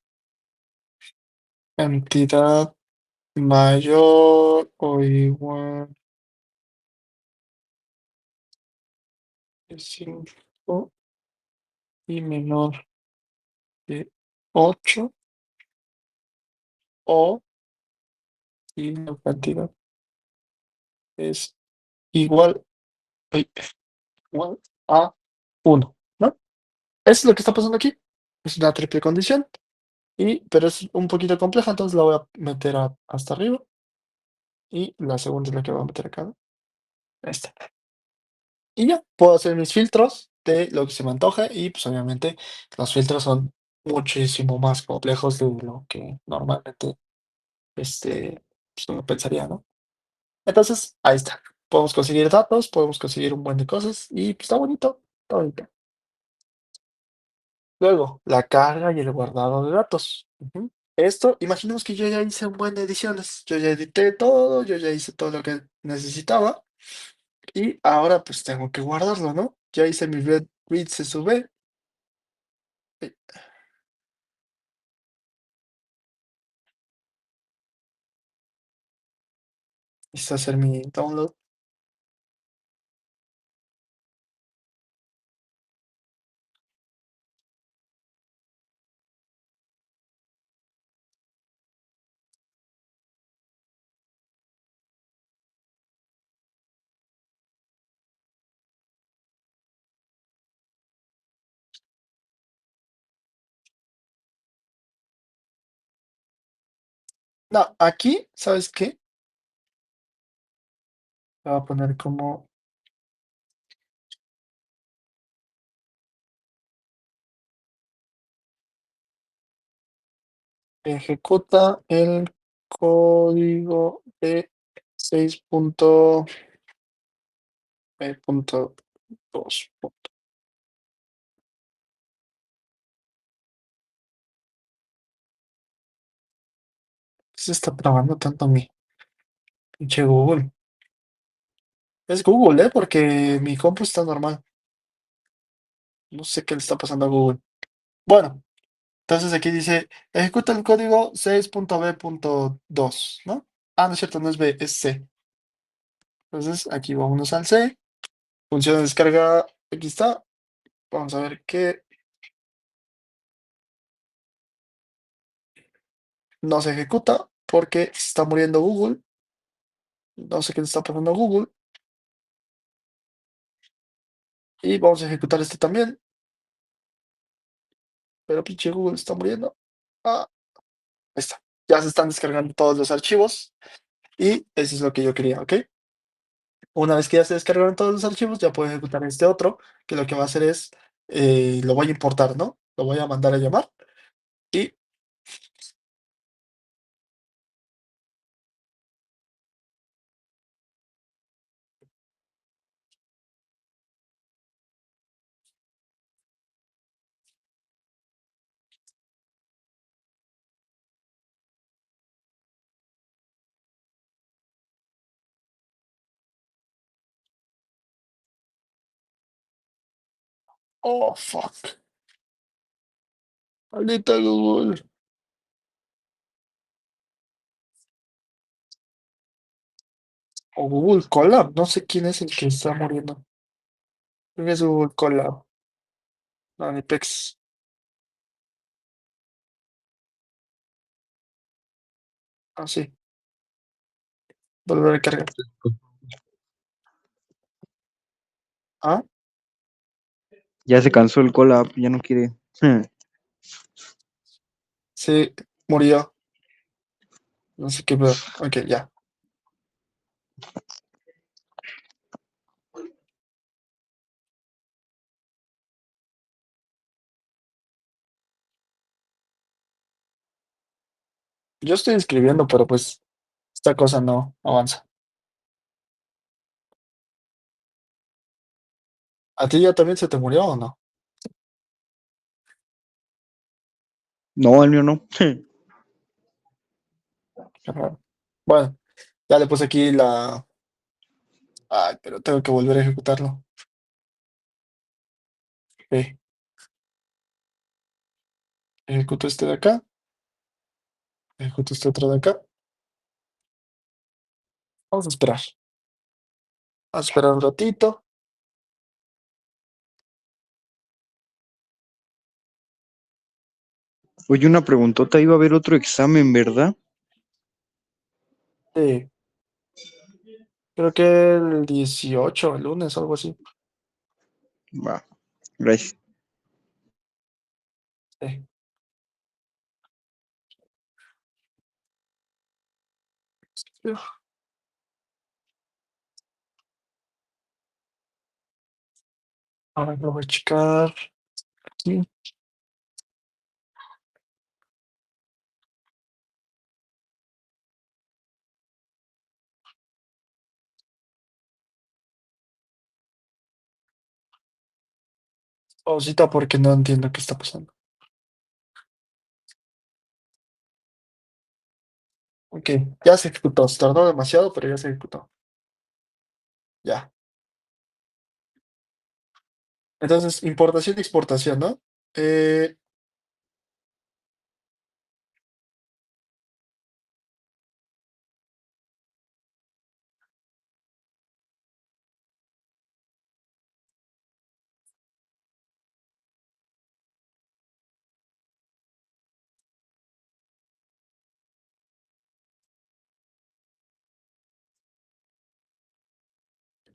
cantidad mayor o igual que 5 y menor que 8, o si la cantidad es igual, ay, igual a 1, ¿no? Eso es lo que está pasando aquí. Es una triple condición, pero es un poquito compleja, entonces la voy a meter hasta arriba. Y la segunda es la que voy a meter acá, ¿no? Esta. Y ya, puedo hacer mis filtros de lo que se me antoje y pues obviamente los filtros son muchísimo más complejos de lo que normalmente pues, uno pensaría, ¿no? Entonces, ahí está. Podemos conseguir datos, podemos conseguir un buen de cosas y pues está bonito, está bonito. Luego, la carga y el guardado de datos. Ujú. Esto, imaginemos que yo ya hice un buen de ediciones, yo ya edité todo, yo ya hice todo lo que necesitaba y ahora pues tengo que guardarlo, ¿no? Ya hice mi read CSV. eh, Necesito hacer mi download. No, aquí, ¿sabes qué? Lo voy a poner como ejecuta el código de 6.2. Se está trabajando tanto mi pinche Google. Es Google, ¿eh? Porque mi compu está normal. No sé qué le está pasando a Google. Bueno, entonces aquí dice, ejecuta el código 6.b.2, ¿no? Ah, no es cierto, no es B, es C. Entonces aquí vámonos al C. Función de descarga, aquí está. Vamos a ver que no se ejecuta porque se está muriendo Google. No sé qué le está pasando a Google. Y vamos a ejecutar este también. Pero pinche Google está muriendo. Ah, ahí está. Ya se están descargando todos los archivos. Y eso es lo que yo quería, ¿ok? Una vez que ya se descargaron todos los archivos, ya puedo ejecutar este otro, que lo que va a hacer es, lo voy a importar, ¿no? Lo voy a mandar a llamar y, oh, fuck. Maldita Google. O Google Colab, no sé quién es el que está muriendo. ¿Quién es Google Colab? No, ni pex. Ah, sí, volver a cargar. Ah, Ya se cansó el collab, ya no quiere. sí, murió. No sé qué pedo. Ok, ya. Yo estoy escribiendo, pero pues esta cosa no avanza. ¿A ti ya también se te murió o no? No, el mío no. Qué raro. Bueno, ya le puse aquí la. Ay, pero tengo que volver a ejecutarlo. Ok, ejecuto este de acá, ejecuto este otro de acá. Vamos a esperar. Vamos a esperar un ratito. Oye, una preguntota, iba a haber otro examen, ¿verdad? Sí, creo que el 18, el lunes, algo así. Va, gracias. Sí. Ahora lo voy a checar aquí. Pausita porque no entiendo qué está pasando. Ok, ya se ejecutó. Se tardó demasiado, pero ya se ejecutó. Ya. Entonces, importación y exportación, ¿no? Eh,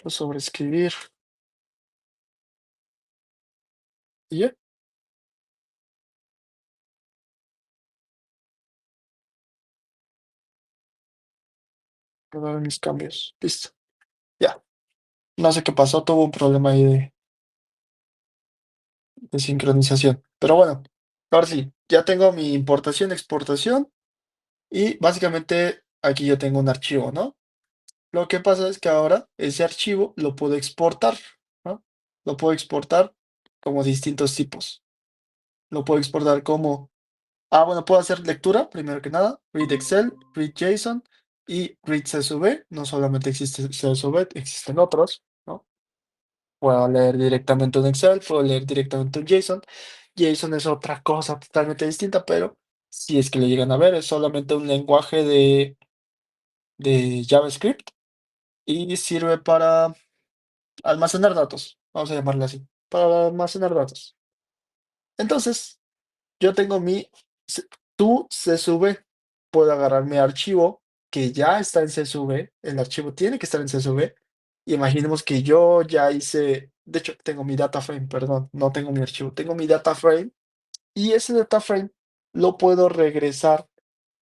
Sobreescribir. ¿Y ya? Guardar mis cambios. Listo. Ya. No sé qué pasó, tuvo un problema ahí de sincronización. Pero bueno, ahora sí, ya tengo mi importación, exportación y básicamente aquí yo tengo un archivo, ¿no? Lo que pasa es que ahora ese archivo lo puedo exportar, ¿no? Lo puedo exportar como distintos tipos. Lo puedo exportar como, bueno, puedo hacer lectura, primero que nada, read Excel, read JSON y read CSV. No solamente existe CSV, existen otros, ¿no? Puedo leer directamente un Excel, puedo leer directamente un JSON. JSON es otra cosa totalmente distinta, pero si es que lo llegan a ver, es solamente un lenguaje de JavaScript y sirve para almacenar datos, vamos a llamarle así, para almacenar datos. Entonces, yo tengo c- tu CSV, puedo agarrar mi archivo que ya está en CSV, el archivo tiene que estar en CSV. Imaginemos que yo ya hice, de hecho, tengo mi data frame, perdón, no tengo mi archivo, tengo mi data frame y ese data frame lo puedo regresar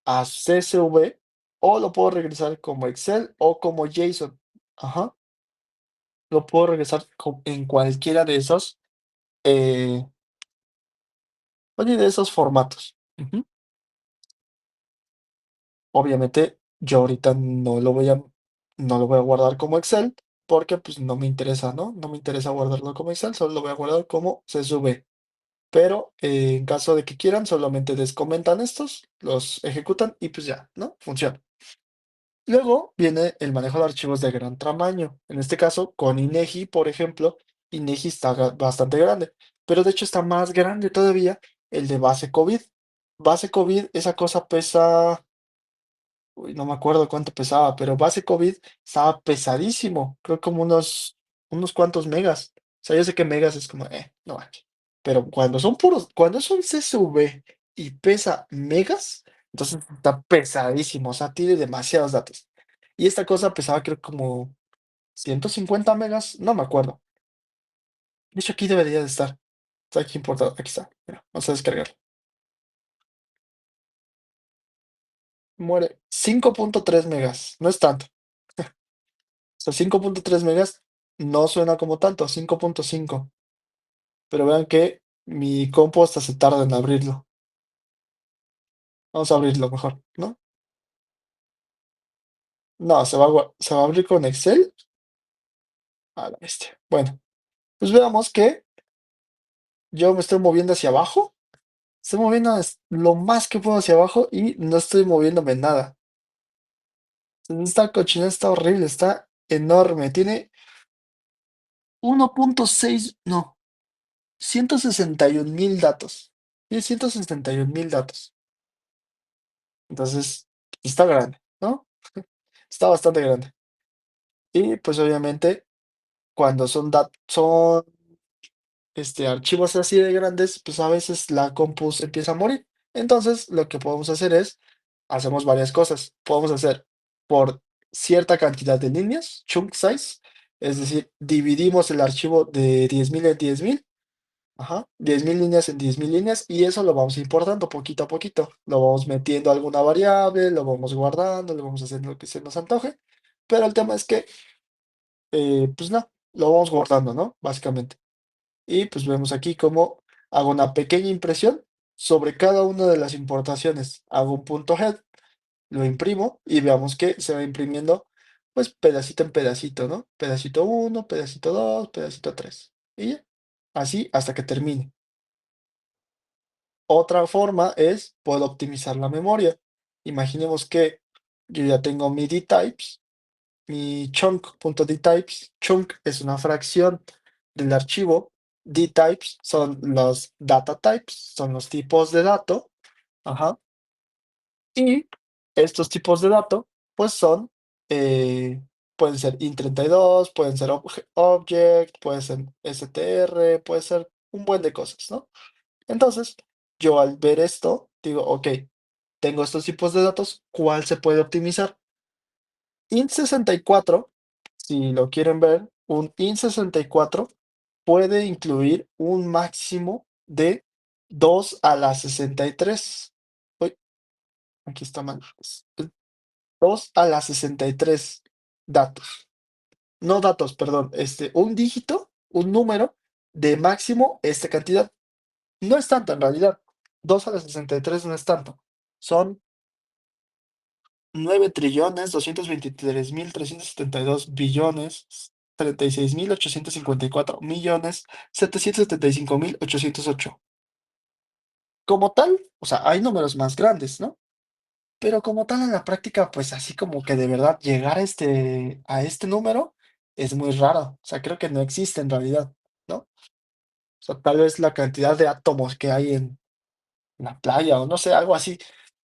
a CSV o lo puedo regresar como Excel o como JSON. Ajá, lo puedo regresar en cualquiera de esos, eh, oye, de esos formatos. Ujú. Obviamente, yo ahorita no lo voy a guardar como Excel porque pues no me interesa, ¿no? No me interesa guardarlo como Excel, solo lo voy a guardar como CSV. Pero en caso de que quieran, solamente descomentan estos, los ejecutan y pues ya, ¿no? Funciona. Luego viene el manejo de archivos de gran tamaño. En este caso, con INEGI, por ejemplo, INEGI está bastante grande, pero de hecho está más grande todavía el de base COVID. Base COVID, esa cosa pesa, uy, no me acuerdo cuánto pesaba, pero base COVID estaba pesadísimo, creo como unos cuantos megas. O sea, yo sé que megas es como, no manches. Pero cuando son CSV y pesa megas, entonces está pesadísimo, o sea, tiene demasiados datos. Y esta cosa pesaba creo como 150 megas, no me acuerdo. De hecho, aquí debería de estar. Está aquí importado, aquí está. Mira, vamos a descargar. Muere 5.3 megas, no es tanto. O sea, 5.3 megas no suena como tanto, 5.5. Pero vean que mi compu hasta se tarda en abrirlo. Vamos a abrirlo mejor, ¿no? No, se va a abrir con Excel. A la bestia. Bueno, pues veamos que yo me estoy moviendo hacia abajo. Estoy moviendo lo más que puedo hacia abajo y no estoy moviéndome nada. Esta cochinada está horrible, está enorme. Tiene 1.6, no, 161,000 datos. Tiene 161,000 datos. Entonces, está grande, ¿no? Está bastante grande. Y pues obviamente, cuando son archivos así de grandes, pues a veces la compu se empieza a morir. Entonces, lo que podemos hacer es, hacemos varias cosas. Podemos hacer por cierta cantidad de líneas, chunk size, es decir, dividimos el archivo de 10,000 en 10,000. Ajá, 10,000 líneas en 10,000 líneas y eso lo vamos importando poquito a poquito. Lo vamos metiendo a alguna variable, lo vamos guardando, lo vamos haciendo lo que se nos antoje. Pero el tema es que, pues no, lo vamos guardando, ¿no? Básicamente. Y pues vemos aquí cómo hago una pequeña impresión sobre cada una de las importaciones. Hago un punto head, lo imprimo y veamos que se va imprimiendo pues pedacito en pedacito, ¿no? Pedacito uno, pedacito 2, pedacito 3. Y ya, así hasta que termine. Otra forma es, puedo optimizar la memoria. Imaginemos que yo ya tengo mi dtypes, mi chunk.dtypes. Chunk es una fracción del archivo. Dtypes son los data types, son los tipos de dato. Ajá. Y estos tipos de dato, pues eh, pueden ser int32, pueden ser object, pueden ser str, puede ser un buen de cosas, ¿no? Entonces, yo al ver esto, digo, ok, tengo estos tipos de datos, ¿cuál se puede optimizar? Int64, si lo quieren ver, un int64 puede incluir un máximo de 2 a la 63. Uy, aquí está mal. 2 a la 63 datos. No datos, perdón, un dígito, un número de máximo esta cantidad. No es tanto en realidad. 2 a la 63 no es tanto. Son 9.223.372 billones, 36.854 millones, 775.808. Como tal, o sea, hay números más grandes, ¿no? Pero como tal en la práctica, pues así como que de verdad llegar a este número es muy raro. O sea, creo que no existe en realidad, ¿no? O sea, tal vez la cantidad de átomos que hay en la playa o no sé, algo así,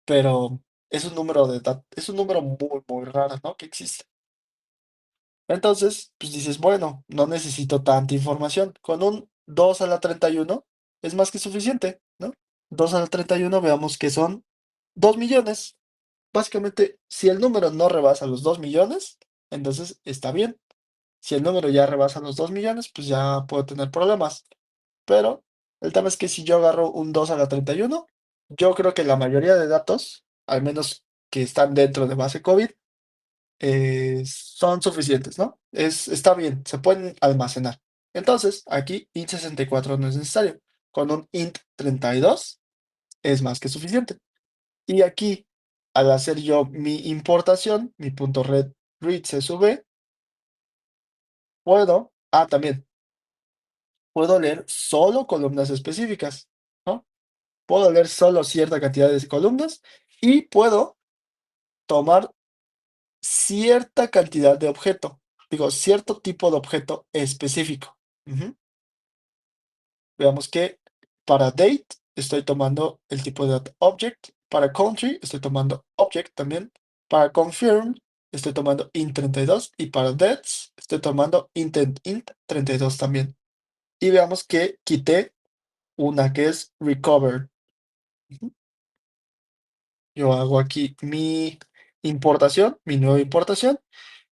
pero es un número muy, muy raro, ¿no? Que existe. Entonces, pues dices, bueno, no necesito tanta información. Con un 2 a la 31 es más que suficiente, ¿no? 2 a la 31 veamos que son 2 millones. Básicamente, si el número no rebasa los 2 millones, entonces está bien. Si el número ya rebasa los 2 millones, pues ya puedo tener problemas. Pero el tema es que si yo agarro un 2 a la 31, yo creo que la mayoría de datos, al menos que están dentro de base COVID, son suficientes, ¿no? Está bien, se pueden almacenar. Entonces, aquí int64 no es necesario. Con un int32 es más que suficiente. Y aquí, al hacer yo mi importación, mi punto read csv, también, puedo leer solo columnas específicas, ¿no? Puedo leer solo cierta cantidad de columnas y puedo tomar cierta cantidad de objeto, digo, cierto tipo de objeto específico. Ujú. Veamos que para date estoy tomando el tipo de data object, para country estoy tomando object también, para confirm estoy tomando int32 y para dates estoy tomando int32 también. Y veamos que quité una que es recover. Ujú. Yo hago aquí mi importación, mi nueva importación.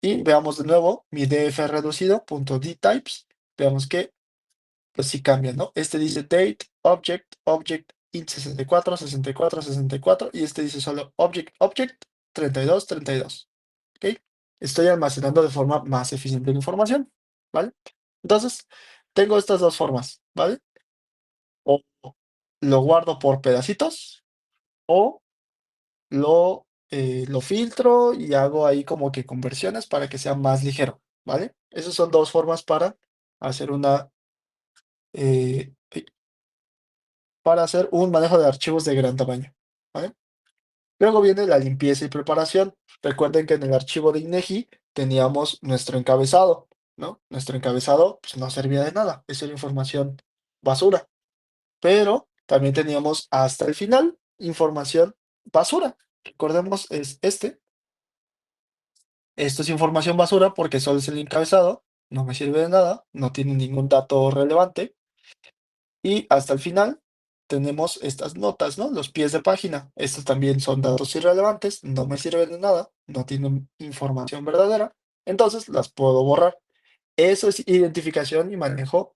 Y veamos de nuevo mi df reducido.dtypes. Veamos que pues sí cambia, ¿no? Este dice date, object, object, int 64, 64, 64 y este dice solo object, object, 32, 32. ¿Ok? Estoy almacenando de forma más eficiente la información, ¿vale? Entonces, tengo estas dos formas, ¿vale? O lo guardo por pedacitos o lo filtro y hago ahí como que conversiones para que sea más ligero, ¿vale? Esas son dos formas hacer una, para hacer un manejo de archivos de gran tamaño, ¿vale? Luego viene la limpieza y preparación. Recuerden que en el archivo de INEGI teníamos nuestro encabezado, ¿no? Nuestro encabezado pues, no servía de nada, eso era información basura, pero también teníamos hasta el final información basura. Recordemos, esto es información basura porque solo es el encabezado, no me sirve de nada, no tiene ningún dato relevante. Y hasta el final tenemos estas notas, ¿no? Los pies de página. Estos también son datos irrelevantes, no me sirven de nada, no tienen información verdadera, entonces las puedo borrar. Eso es identificación y manejo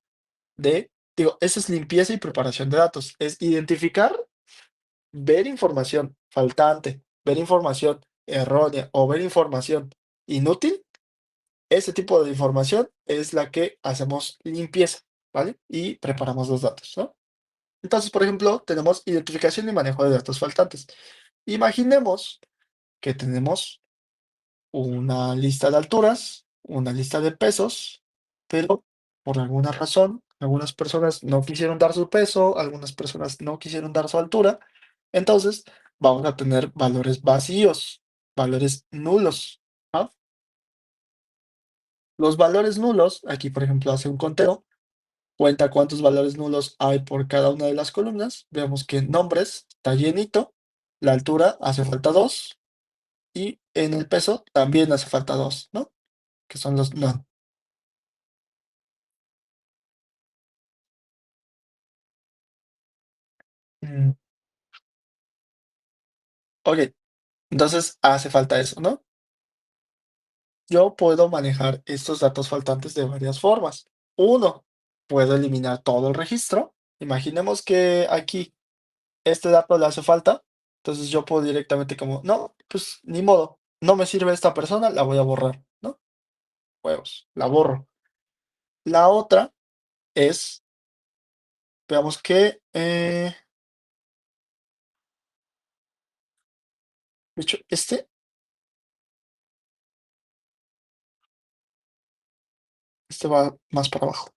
eso es limpieza y preparación de datos. Es identificar, ver información faltante, ver información errónea o ver información inútil. Ese tipo de información es la que hacemos limpieza, ¿vale? Y preparamos los datos, ¿no? Entonces, por ejemplo, tenemos identificación y manejo de datos faltantes. Imaginemos que tenemos una lista de alturas, una lista de pesos, pero por alguna razón, algunas personas no quisieron dar su peso, algunas personas no quisieron dar su altura. Entonces, vamos a tener valores vacíos, valores nulos, ¿no? Los valores nulos, aquí por ejemplo hace un conteo, cuenta cuántos valores nulos hay por cada una de las columnas. Veamos que en nombres está llenito, la altura hace falta 2 y en el peso también hace falta 2, ¿no? Que son los no. Mm, Ok, entonces hace falta eso, ¿no? Yo puedo manejar estos datos faltantes de varias formas. Uno, puedo eliminar todo el registro. Imaginemos que aquí este dato le hace falta, entonces yo puedo directamente como, no, pues ni modo, no me sirve esta persona, la voy a borrar, ¿no? Huevos, la borro. La otra es, veamos que, de hecho, este va más para abajo.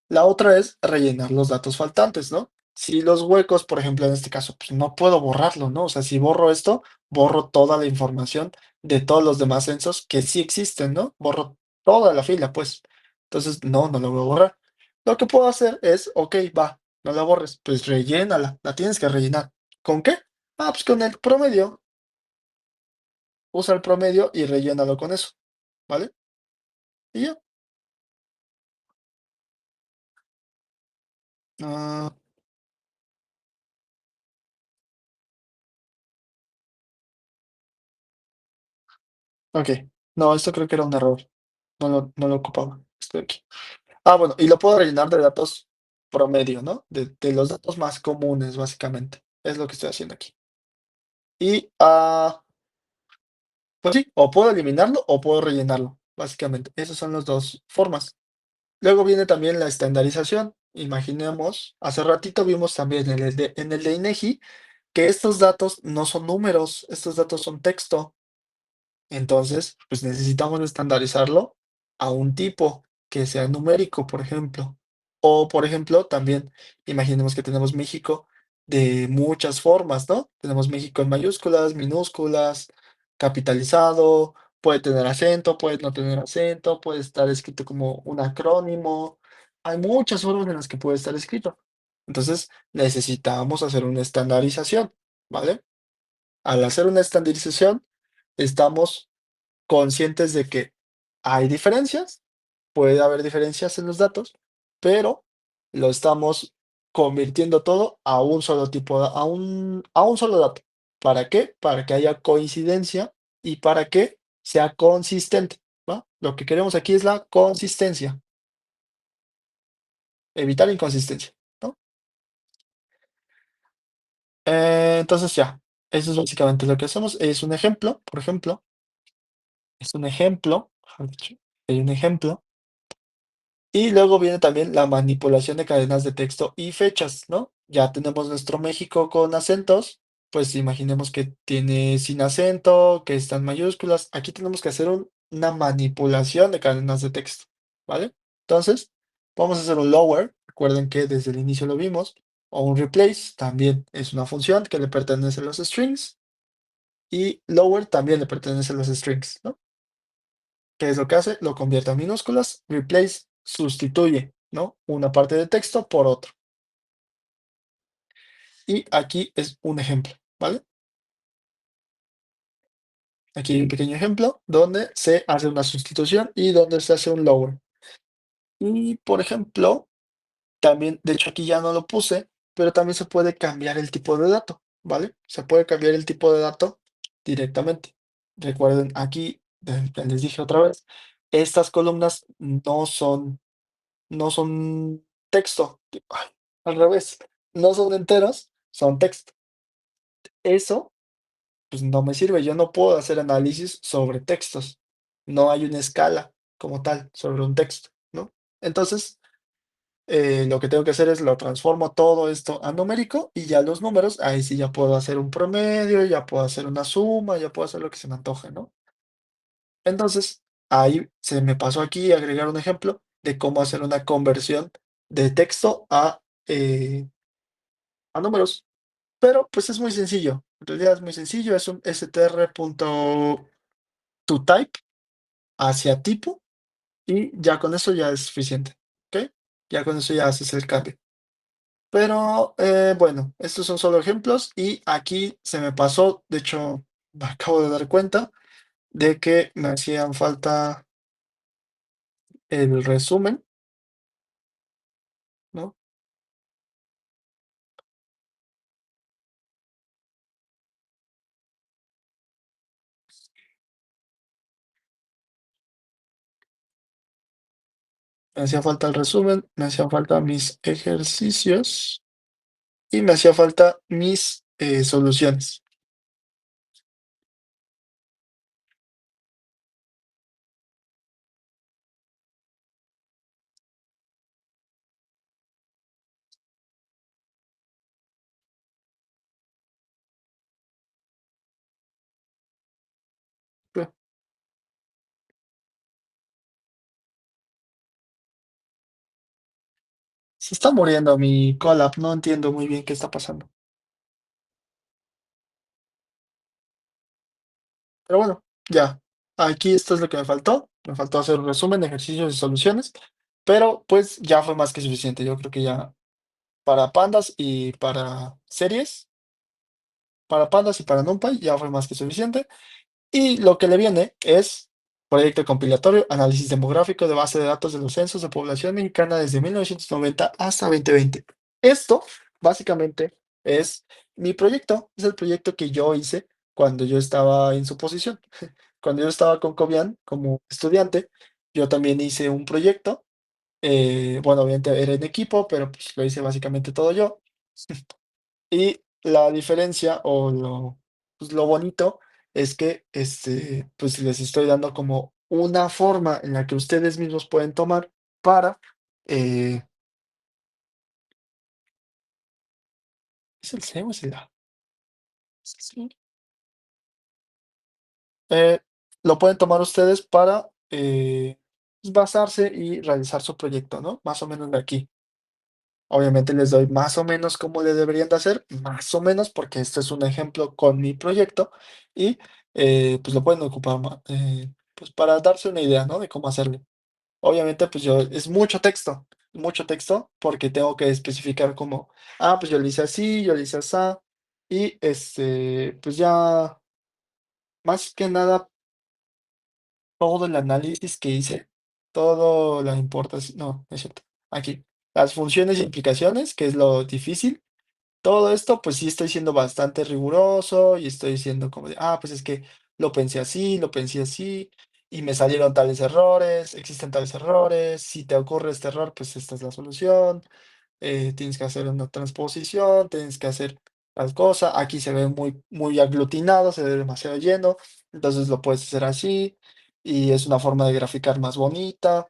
La otra es rellenar los datos faltantes, ¿no? Si los huecos, por ejemplo, en este caso, pues no puedo borrarlo, ¿no? O sea, si borro esto, borro toda la información de todos los demás censos que sí existen, ¿no? Borro toda la fila, pues. Entonces, no lo voy a borrar. Lo que puedo hacer es, ok, va, no la borres, pues rellénala, la tienes que rellenar. ¿Con qué? Ah, pues con el promedio. Usa el promedio y rellénalo con eso, ¿vale? Y ya. Ah, ok. No, esto creo que era un error. No lo ocupaba. Estoy aquí. Ah, bueno, y lo puedo rellenar de datos promedio, ¿no? De los datos más comunes, básicamente. Es lo que estoy haciendo aquí. Y, pues sí, o puedo eliminarlo o puedo rellenarlo, básicamente. Esas son las dos formas. Luego viene también la estandarización. Imaginemos, hace ratito vimos también en el de INEGI que estos datos no son números, estos datos son texto. Entonces, pues necesitamos estandarizarlo a un tipo que sea numérico, por ejemplo. O, por ejemplo, también imaginemos que tenemos México de muchas formas, ¿no? Tenemos México en mayúsculas, minúsculas, capitalizado, puede tener acento, puede no tener acento, puede estar escrito como un acrónimo. Hay muchas formas en las que puede estar escrito. Entonces, necesitamos hacer una estandarización, ¿vale? Al hacer una estandarización, estamos conscientes de que hay diferencias, puede haber diferencias en los datos, pero lo estamos convirtiendo todo a un solo tipo, a un solo dato. ¿Para qué? Para que haya coincidencia y para que sea consistente, ¿va? Lo que queremos aquí es la consistencia, evitar inconsistencia, ¿no? Entonces ya, eso es básicamente lo que hacemos. Es un ejemplo, por ejemplo, es un ejemplo, mejor dicho, hay un ejemplo. Y luego viene también la manipulación de cadenas de texto y fechas, ¿no? Ya tenemos nuestro México con acentos, pues imaginemos que tiene sin acento, que está en mayúsculas. Aquí tenemos que hacer una manipulación de cadenas de texto, ¿vale? Entonces, vamos a hacer un lower, recuerden que desde el inicio lo vimos, o un replace, también es una función que le pertenece a los strings, y lower también le pertenece a los strings, ¿no? ¿Qué es lo que hace? Lo convierte a minúsculas. Replace sustituye, ¿no? Una parte de texto por otro. Y aquí es un ejemplo, ¿vale? Aquí hay un pequeño ejemplo donde se hace una sustitución y donde se hace un lower. Y, por ejemplo, también, de hecho aquí ya no lo puse, pero también se puede cambiar el tipo de dato, ¿vale? Se puede cambiar el tipo de dato directamente. Recuerden, aquí, ya les dije otra vez, estas columnas no son texto, ay, al revés, no son enteros, son texto. Eso, pues no me sirve, yo no puedo hacer análisis sobre textos. No hay una escala como tal sobre un texto, ¿no? Entonces, lo que tengo que hacer es lo transformo todo esto a numérico y ya los números, ahí sí ya puedo hacer un promedio, ya puedo hacer una suma, ya puedo hacer lo que se me antoje, ¿no? Entonces, ahí se me pasó aquí agregar un ejemplo de cómo hacer una conversión de texto a números. Pero pues es muy sencillo. En realidad es muy sencillo. Es un str.toType hacia tipo y ya con eso ya es suficiente. ¿Ok? Ya con eso ya haces el cambio. Pero bueno, estos son solo ejemplos y aquí se me pasó, de hecho, me acabo de dar cuenta de que me hacían falta el resumen, ¿no? Me hacía falta el resumen, me hacían falta mis ejercicios y me hacía falta mis soluciones. Se está muriendo mi collab, no entiendo muy bien qué está pasando. Pero bueno, ya. Aquí esto es lo que me faltó. Me faltó hacer un resumen, ejercicios y soluciones, pero pues ya fue más que suficiente. Yo creo que ya para pandas y para pandas y para NumPy ya fue más que suficiente. Y lo que le viene es proyecto compilatorio, análisis demográfico de base de datos de los censos de población mexicana desde 1990 hasta 2020. Esto básicamente es mi proyecto, es el proyecto que yo hice cuando yo estaba en su posición. Cuando yo estaba con Cobian como estudiante, yo también hice un proyecto. Bueno, obviamente era en equipo, pero pues lo hice básicamente todo yo. Y la diferencia o lo bonito es que pues les estoy dando como una forma en la que ustedes mismos pueden tomar para, eh, ¿es el C o es el A? Sí. Eh, lo pueden tomar ustedes para pues, basarse y realizar su proyecto, ¿no? Más o menos de aquí. Obviamente les doy más o menos cómo le deberían de hacer, más o menos, porque este es un ejemplo con mi proyecto y pues lo pueden ocupar pues para darse una idea, ¿no? De cómo hacerlo. Obviamente, pues yo, es mucho texto, porque tengo que especificar como, pues yo lo hice así, yo lo hice así, y pues ya, más que nada, todo el análisis que hice, todo la importancia, no, no es cierto, aquí, las funciones y implicaciones, que es lo difícil. Todo esto, pues sí estoy siendo bastante riguroso y estoy diciendo como de, pues es que lo pensé así, y me salieron tales errores, existen tales errores, si te ocurre este error, pues esta es la solución, tienes que hacer una transposición, tienes que hacer tal cosa, aquí se ve muy, muy aglutinado, se ve demasiado lleno, entonces lo puedes hacer así, y es una forma de graficar más bonita.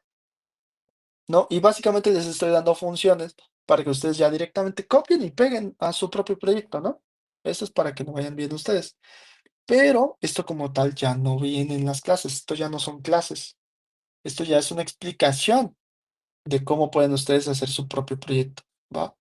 ¿No? Y básicamente les estoy dando funciones para que ustedes ya directamente copien y peguen a su propio proyecto, ¿no? Eso es para que lo vayan viendo ustedes. Pero esto como tal ya no viene en las clases, esto ya no son clases, esto ya es una explicación de cómo pueden ustedes hacer su propio proyecto, ¿va?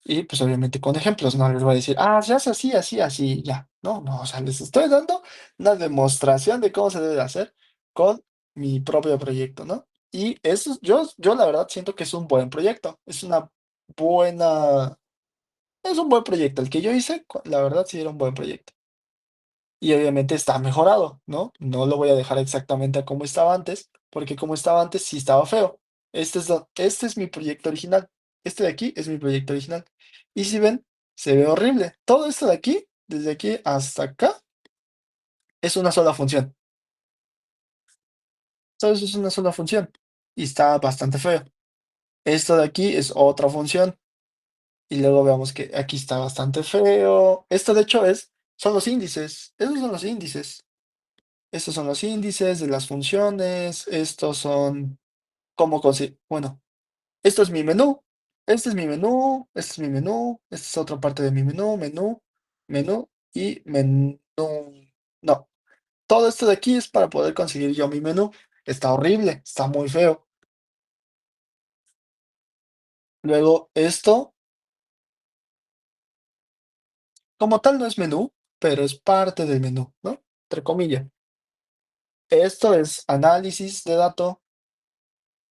Y pues obviamente con ejemplos, no les voy a decir, se hace así, así, así, ya. No, no, o sea, les estoy dando una demostración de cómo se debe de hacer con mi propio proyecto, ¿no? Y eso, yo la verdad siento que es un buen proyecto, buena, es un buen proyecto. El que yo hice, la verdad sí era un buen proyecto. Y obviamente está mejorado, ¿no? No lo voy a dejar exactamente a como estaba antes, porque como estaba antes sí estaba feo. Este es mi proyecto original. Este de aquí es mi proyecto original. Y si ven, se ve horrible. Todo esto de aquí, desde aquí hasta acá, es una sola función. Todo eso es una sola función. Y está bastante feo. Esto de aquí es otra función. Y luego veamos que aquí está bastante feo. Esto de hecho son los índices. Esos son los índices. Estos son los índices de las funciones, estos son bueno, esto es mi menú, este es mi menú, este es mi menú, esta es otra parte de mi menú, menú y menú. No, todo esto de aquí es para poder conseguir yo mi menú. Está horrible, está muy feo. Luego, esto, como tal, no es menú, pero es parte del menú, ¿no? Entre comillas. Esto es análisis de datos.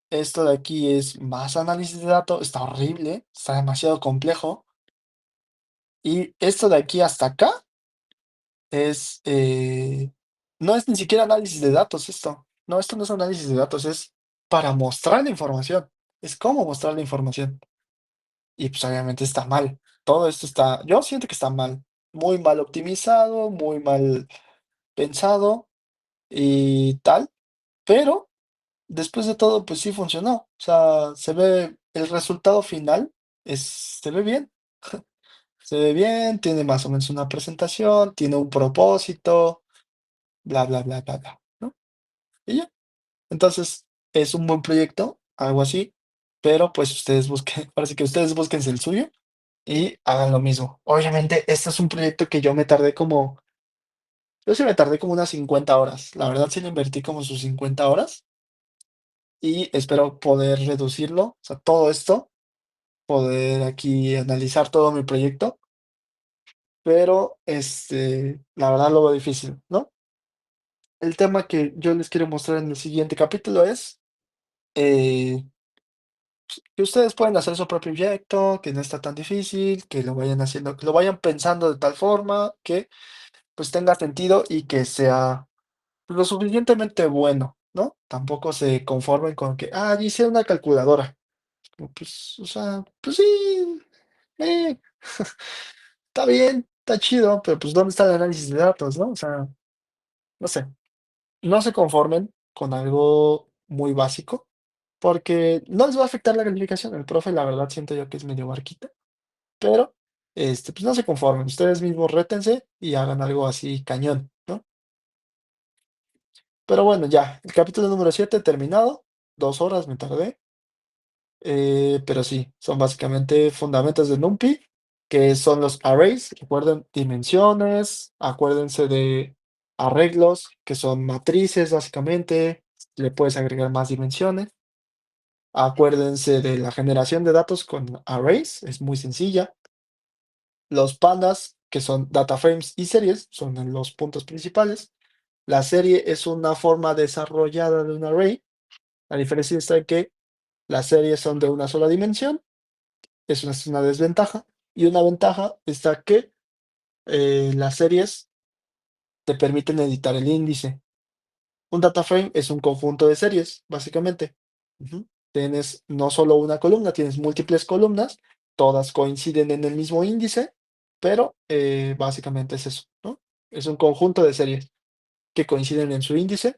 Esto de aquí es más análisis de datos, está horrible, está demasiado complejo. Y esto de aquí hasta acá es, no es ni siquiera análisis de datos esto. No, esto no es análisis de datos, es para mostrar la información. Es cómo mostrar la información. Y pues obviamente está mal. Todo esto yo siento que está mal. Muy mal optimizado, muy mal pensado y tal. Pero después de todo, pues sí funcionó. O sea, el resultado final se ve bien. Se ve bien, tiene más o menos una presentación, tiene un propósito, bla, bla, bla, bla, bla, ¿no? Y ya. Entonces, es un buen proyecto, algo así, pero pues ustedes busquen, parece que ustedes busquen el suyo y hagan lo mismo. Obviamente, este es un proyecto que yo sí me tardé como unas 50 horas. La verdad, sí le invertí como sus 50 horas y espero poder reducirlo, o sea, todo esto. poder aquí analizar todo mi proyecto, pero la verdad lo veo difícil, ¿no? El tema que yo les quiero mostrar en el siguiente capítulo es eh, que ustedes pueden hacer su propio proyecto, que no está tan difícil, que lo vayan haciendo, que lo vayan pensando de tal forma que pues tenga sentido y que sea lo suficientemente bueno, ¿no? Tampoco se conformen con que, hice una calculadora. Pues, o sea, pues sí, eh, está bien, está chido, pero pues ¿dónde está el análisis de datos, no? O sea, no sé, no se conformen con algo muy básico, porque no les va a afectar la calificación. El profe, la verdad, siento yo que es medio barquita, pero, pues no se conformen. Ustedes mismos rétense y hagan algo así cañón, ¿no? Pero bueno, ya, el capítulo número 7 terminado. 2 horas me tardé. Pero sí, son básicamente fundamentos de NumPy, que son los arrays. Recuerden dimensiones, acuérdense de arreglos, que son matrices, básicamente. Le puedes agregar más dimensiones. Acuérdense de la generación de datos con arrays, es muy sencilla. Los pandas, que son data frames y series, son los puntos principales. La serie es una forma desarrollada de un array. La diferencia está en que las series son de una sola dimensión. Es una desventaja. Y una ventaja está que las series te permiten editar el índice. Un data frame es un conjunto de series, básicamente. Ujú. Tienes no solo una columna, tienes múltiples columnas, todas coinciden en el mismo índice, pero básicamente es eso, ¿no? Es un conjunto de series que coinciden en su índice.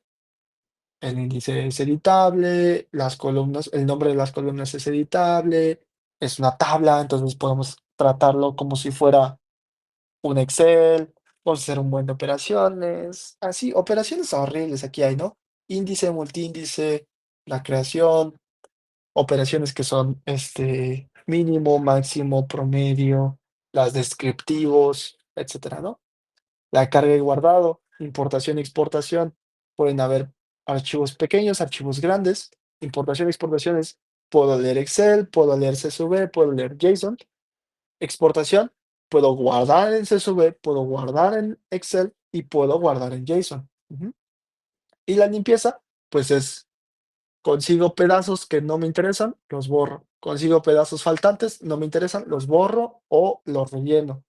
El índice es editable, las columnas, el nombre de las columnas es editable, es una tabla, entonces podemos tratarlo como si fuera un Excel, vamos a hacer un buen de operaciones, así, operaciones horribles aquí hay, ¿no? Índice, multiíndice, la creación, operaciones que son mínimo, máximo, promedio, las descriptivos, etcétera, ¿no? La carga y guardado, importación y exportación. Pueden haber archivos pequeños, archivos grandes. Importación y exportación es, puedo leer Excel, puedo leer CSV, puedo leer JSON. Exportación, puedo guardar en CSV, puedo guardar en Excel y puedo guardar en JSON. Ujú. Y la limpieza, pues es, consigo pedazos que no me interesan, los borro. Consigo pedazos faltantes, no me interesan, los borro o los relleno.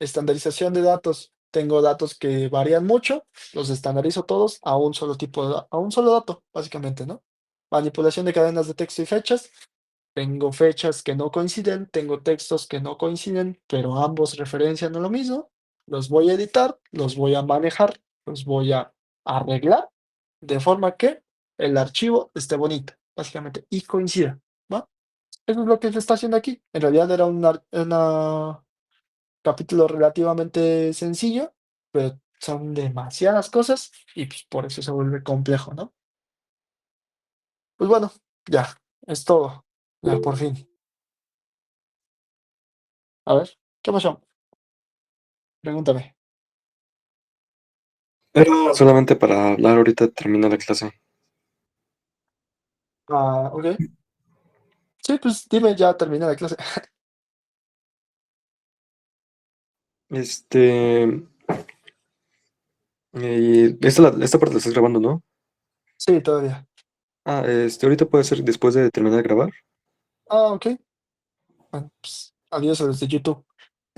Estandarización de datos. Tengo datos que varían mucho, los estandarizo todos a un solo a un solo dato, básicamente, ¿no? Manipulación de cadenas de texto y fechas. Tengo fechas que no coinciden, tengo textos que no coinciden, pero ambos referencian a lo mismo. Los voy a editar, los voy a manejar, los voy a arreglar de forma que el archivo esté bonito, básicamente, y coincida, ¿va? Eso es lo que se está haciendo aquí. En realidad era una capítulo relativamente sencillo, pero son demasiadas cosas y pues, por eso se vuelve complejo, ¿no? Pues bueno, ya, es todo. Ya, por fin. A ver, ¿qué pasó? Pregúntame. Era solamente para hablar ahorita termina la clase. Ok. Sí, pues dime, ya terminé la clase. Este, esta parte la estás grabando, ¿no? Sí, todavía. Ahorita puede ser después de terminar de grabar. Ok. Bueno, pues, adiós a los de YouTube.